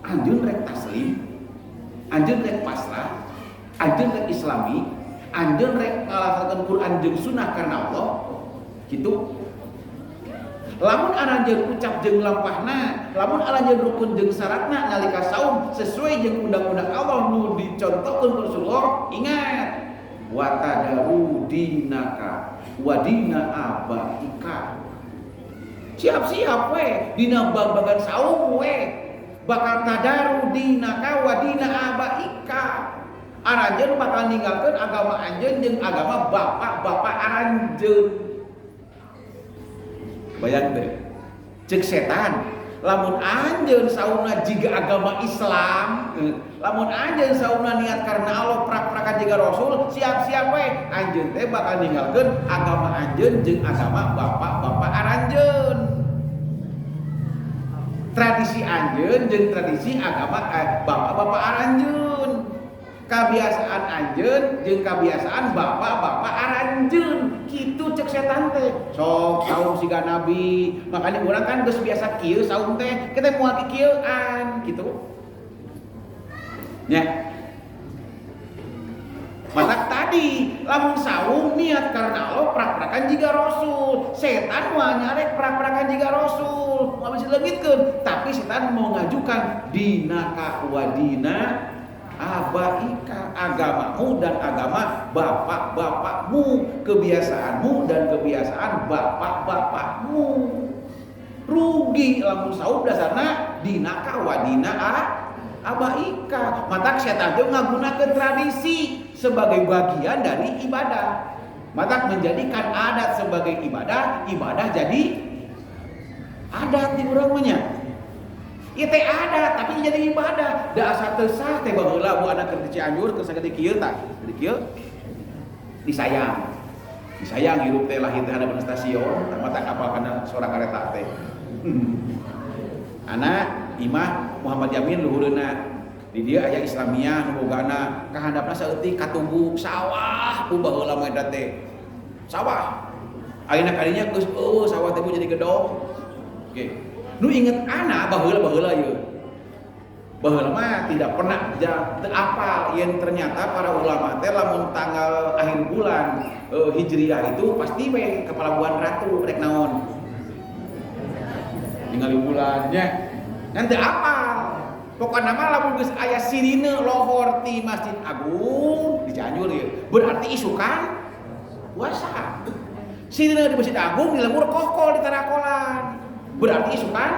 Anjeun rek taslim, anjeun rek pasrah, anjeun rek islami, anjeun rek ngalaksanakeun Quran jeung sunnah karena Allah. Gitu. Lamun aranjeun ucap jeung lampahna, lamun aranjeun rukun jeung syaratna nalika saum sesuai jeung undang-undang Allah nu dicontohkeun ku Rasulullah, ingat wa tadaru dinaka wa dina abaika. Siap-siap we dina babagan saum we bakal tadaru dinaka wa dina abaika. Aranjeun bakal ninggalkeun agama anjeun jeung agama bapak-bapak aranjeun. Bayang deh, cek setan, lamun anjeun saumna jiga agama Islam, lamun anjeun saumna niat karena Allah prak-prakan jiga Rasul, siap-siap we anjeun teh bakal ninggalkeun agama anjeun jeung agama bapak-bapak aranjeun. Tradisi anjeun jeung tradisi agama bapak-bapak aranjeun. Kebiasaan anjeun jeung kebiasaan bapak-bapak aranjeun. Kitu cek setan teh. Sok saum siga nabi. Makanya urang kan geus biasa kieu saum teh, kita moal kieuan gitu. Nya. Matak tadi lamun saum niat karena Allah prak-prakan jiga Rasul. Setan mah nyarek prak-prakan jiga Rasul. Moal bisa leungitkeun, tapi setan mau ngajukan dinaka wa dina abaika, agamamu dan agama bapak-bapakmu, kebiasaanmu dan kebiasaan bapak-bapakmu. Rugi lamun saum dasarna dinaka wa dina abaika. Matak setan teh ngagunakeun tradisi sebagai bagian dari ibadah. Matak menjadikan adat sebagai ibadah, ibadah jadi adat di urang mah nya. Ieu teh adat tapi jadi ibadah. Da asa teu sah teh baheula bu anak keur Cianjur keur sagede kieu tah. Di kieu disayang. Disayang hirup teh lahir teh hadapan stasiun, mata kapal kana suara kareta teh. Anak Imah Muhammad Yamin luhureuna. Di dieu aya Islamiyah nu bogana kahandapna saeutik katubu sawah ku baheula mah eta teh. Sawah. Ayeuna kadinya geus sawah teh jadi gedong. Oke. Nu inget anak baheula ieu. Baheula mah tidak pernah teu apal yen ternyata para ulama teh lamun tanggal akhir bulan Hijriah itu pasti we ke Pelabuhan Ratu rek naon. Ningali bulannya. Kan teu apal. Pokona mah lamun geus aya sirine lohor ti Masjid Agung di Cianjur ieu, berarti isukan puasa. Sirine di Masjid Agung di lembur kokol di tarakolan. Berarti isukan.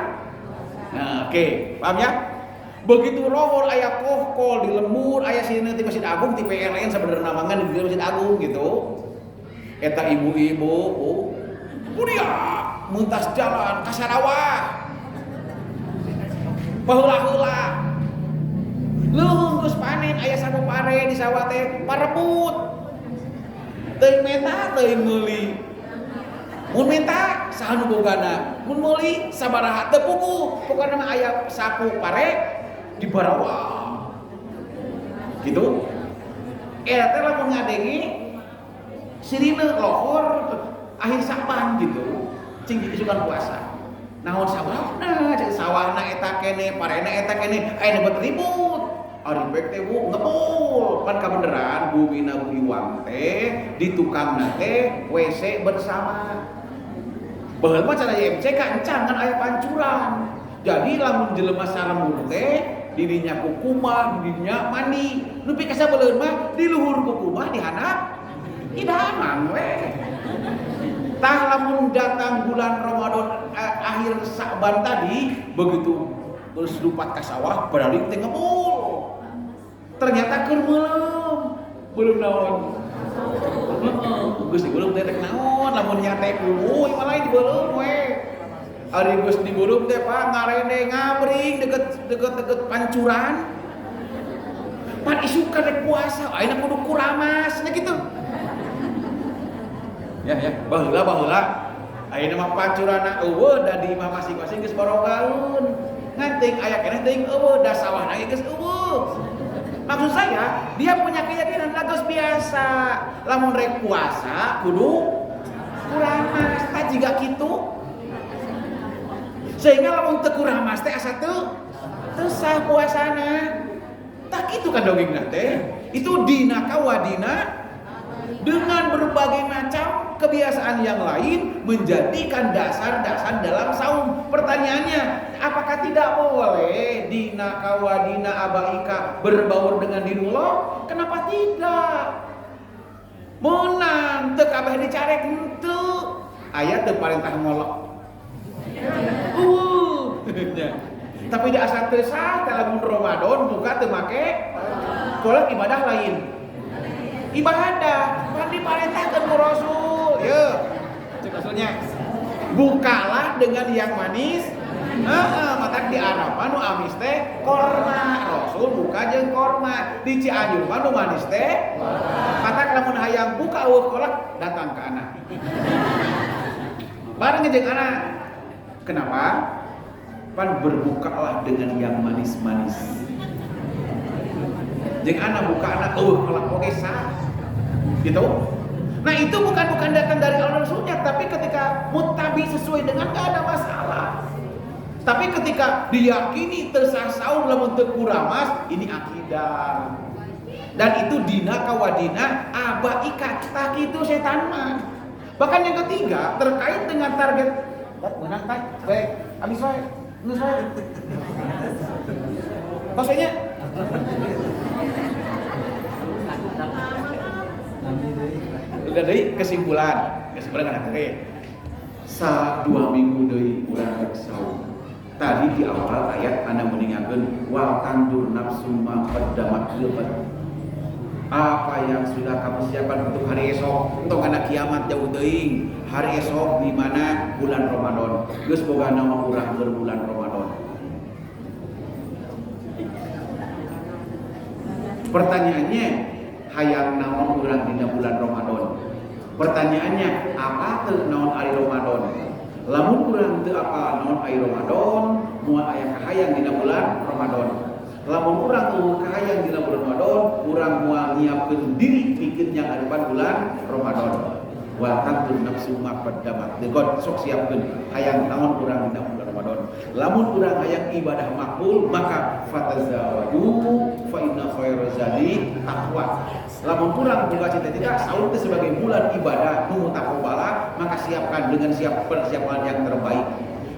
Nah, oke, paham ya? Begitu lohor aya kohkol di lembur, aya sirine di Masjid Agung, di PLN sebenarnya namangan di Masjid Agung gitu. Eta ibu-ibu, mulia, muntas jalan ka Sarawak. Baheula-heula. Leuh geus panen aya sabu pare di sawah teh, parebut. Teuing meta, teuing meuli. Mun minta saha nu bogana, mun meuli sabaraha teu puguh, pokona mah aya sapu pare di barawa. Gitu. Eta teh lamun ngadengi sirine lohor akhir Saban gitu. Cing isukan puasa. Naon sababna? Cing sawahna eta kene, parena eta kene, aya nu ribut. Ari bek teh bu ngebul. Pan kabeneran bumina iwang teh di tukangna teh WC bersama. Baheula mah cara YMCK encan kan aya pancuran. Jadi lamun jelema sarembur teh dirinya kukumah, dirinya mandi. Nu pi kasabeuleun mah di luhur kukumah di handap hidangan we. Tah lamun datang bulan Ramadan akhir Saban tadi begitu terus lupat ka sawah balik teh ngebul. Ternyata keur belum naon. Geus dibeuleum teh rek naon lamun nyate kuuy malah dibeuleum we. Ari geus dibeuleum teh Pak ngarene ngabring deket pancuran. Pan isukan rek puasa, ayeuna kudu kuramas nya gitu. Ya, baheula. Ayeuna mah pancuranna eueuh da di imah masing-masing geus barogaeun. Nganting aya keneh teuing eueuh da sawahna geus eueuh. Maksud saya, dia punya keyakinan geus biasa. Lamun rek puasa kudu kuramas, tah jiga kitu. Sehingga lamun teu kuramas teh asa teu sah puasana. Tah kitu kan dongengna teh. Itu dinaka wa dina dengan berbagai macam kebiasaan yang lain menjadikan dasar-dasar dalam saum. Pertanyaannya, apakah tidak boleh dina kawadina abaika berbaur dengan dinullah? Kenapa tidak? Menang teu kabeh dicarek henteu. Aya teu parentah ngolok. Tapi di asal teu sah lamun Ramadan buka teu make kolak ibadah lain. Ibadah kan diparentahkeun ku Rasul. Ye. Cek Rasulnya. Bukalah dengan yang manis. Matak di Arafah nu amis teh korma. Rasul buka jeung korma. Di Cianjur mah nu manis teh matak lamun hayang buka eueuh kolak datang ke anak. Bareng jeung anak. Kenapa? Pan berbukalah dengan yang manis-manis. Jeung anak buka anak eueuh kolak oge sah. Gitu? Nah, itu bukan datang dari Allah Rasulnya, tapi ketika mutabi sesuai dengan gak ada masalah. Tapi ketika diyakini tersah saum lamun teu kuramas, ini akidah. Dan itu dina kawadina abaika, tak itu setan mah. Bahkan yang ketiga terkait dengan target menang tak, baik, habis wae, geus wae. Maksudnya udah deui kesimpulan anak teh. 2 minggu deui urang rek saum. Tadi di awal ayat anda meninggalkan wal tandur nafsu ma qaddamat liqad. Apa yang sudah kamu siapkan untuk hari esok? Untuk anak kiamat jauh teuing. Hari esok di mana? Bulan Ramadan. Geus boga nama urang keur bulan Ramadan. Pertanyaannya, hayang naon urang dina bulan Ramadan? Pertanyaannya, apa teu naon ari Ramadan? Lamun urang teu apa naon ari Ramadan, moal aya kahayang dina bulan Ramadan. Lamun urang teu kahayang dina bulan Ramadan, urang moal nyiapkeun diri pikeun yang hadapan bulan Ramadan. Wa tantur nafsu ma qaddamat. Degot sok siapkeun hayang naon urang dina bulan Ramadan. Lamun urang hayang ibadah makbul, maka fatazawadu fa inna khairaz zadi taqwa. Lamun kurang juga cita-cita saum itu sebagai bulan ibadah nu taqobala, maka siapkan dengan persiapan yang terbaik.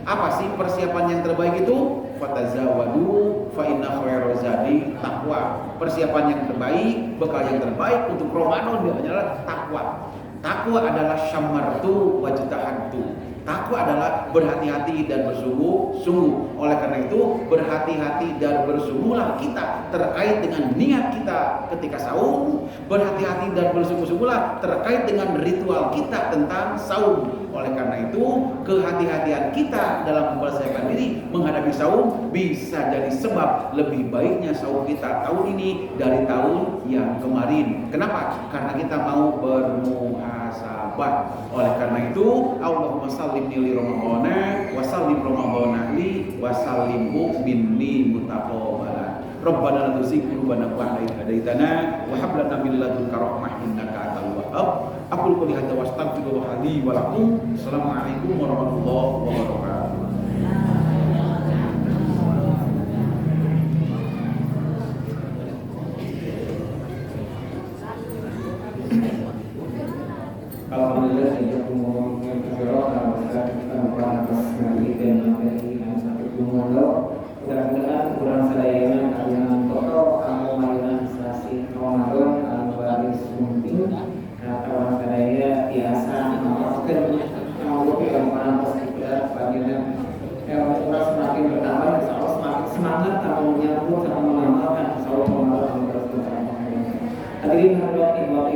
Apa sih persiapan yang terbaik itu? Fatazawadu fa inna khairaz zadi taqwa. Persiapan yang terbaik, bekal yang terbaik untuk Ramadan adalah takwa. Takwa adalah syamartu wajtahantu. Takwa adalah berhati-hati dan bersungguh-sungguh. Oleh karena itu, berhati-hati dan bersungguhlah kita terkait dengan niat kita ketika saum. Berhati-hati dan bersungguh-sungguhlah terkait dengan ritual kita tentang saum. Oleh karena itu, kehati-hatian kita dalam mempersiapkan diri menghadapi saum bisa jadi sebab lebih baiknya saum kita tahun ini dari tahun yang kemarin. Kenapa? Karena kita mau bermuhasabah. Oleh karena itu, Allahumma sallim li Ramadana wa sallim Ramadana li wa sallimhu minni mutaqabbala. Rabbana la tuzigh qulubana ba'da idh hadaitana wa hab lana min ladunka rahmah innaka antal wahhab. Aqulu qouli hadza wa astaghfirullaha li wa lakum. Assalamualaikum warahmatullahi wabarakatuh. Alhamdulillah sejak umum yang tergerak dan atas nanti dan materi yang sampai umum mudah-mudahan kurang sedayana kalian toto kamu mainan Ramadan anu baris mungkin kawan sadaya biasa memaafkan mau yang panas tidak bagian yang kurang semakin bertambah insyaallah semakin semangat kamu menyambut sama mengamalkan insyaallah Ramadan terus bertambah. Hadirin hadirat iman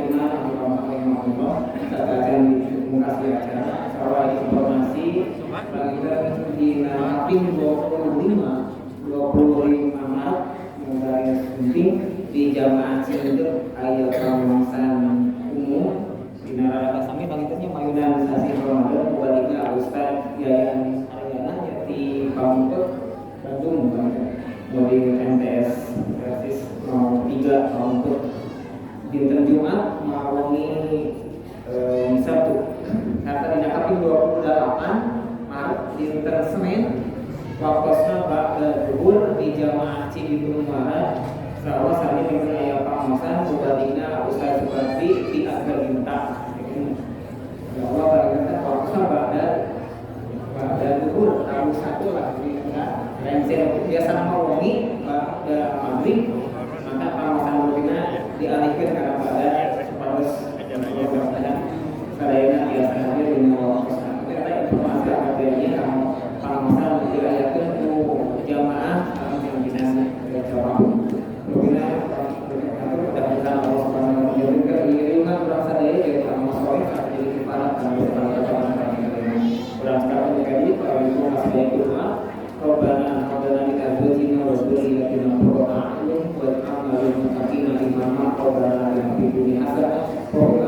Allah akan mengkasih acara soal informasi bagian di Napim 25 Maret garis penting di Jamaah Ciledug aya kawasan umum di narada sami bagiannya mayunan sasi Ramadan kubalika Ustaz Yayan Aryana di Pamungpeuk Bandung dari MTS Gratis 03 Pamungpeuk dinten Jumat mawengi Sabtu. Kata dinakapin 28 Maret dinten Senin waktosna ba'da zuhur di Jamaah Ciledug Barat. Insyaallah sami dinten aya pangaosan kubalina Ustaz Sukarti di Agel Bintang. pangaosan dirayakeun ku jamaah anu yang binasa corong. Rubina mudah-mudahan Allah Subhanahu wa taala juga iringan urang sadaya ya amal saleh jadi kifarat kami urang sekarang jadi kalau itu masih kurma Rabbana hadana min azwajina wa dhurriyyatina qurrata a'yun waj'alna lil muttaqina imama Rabbana atina fid dunya hasanah wa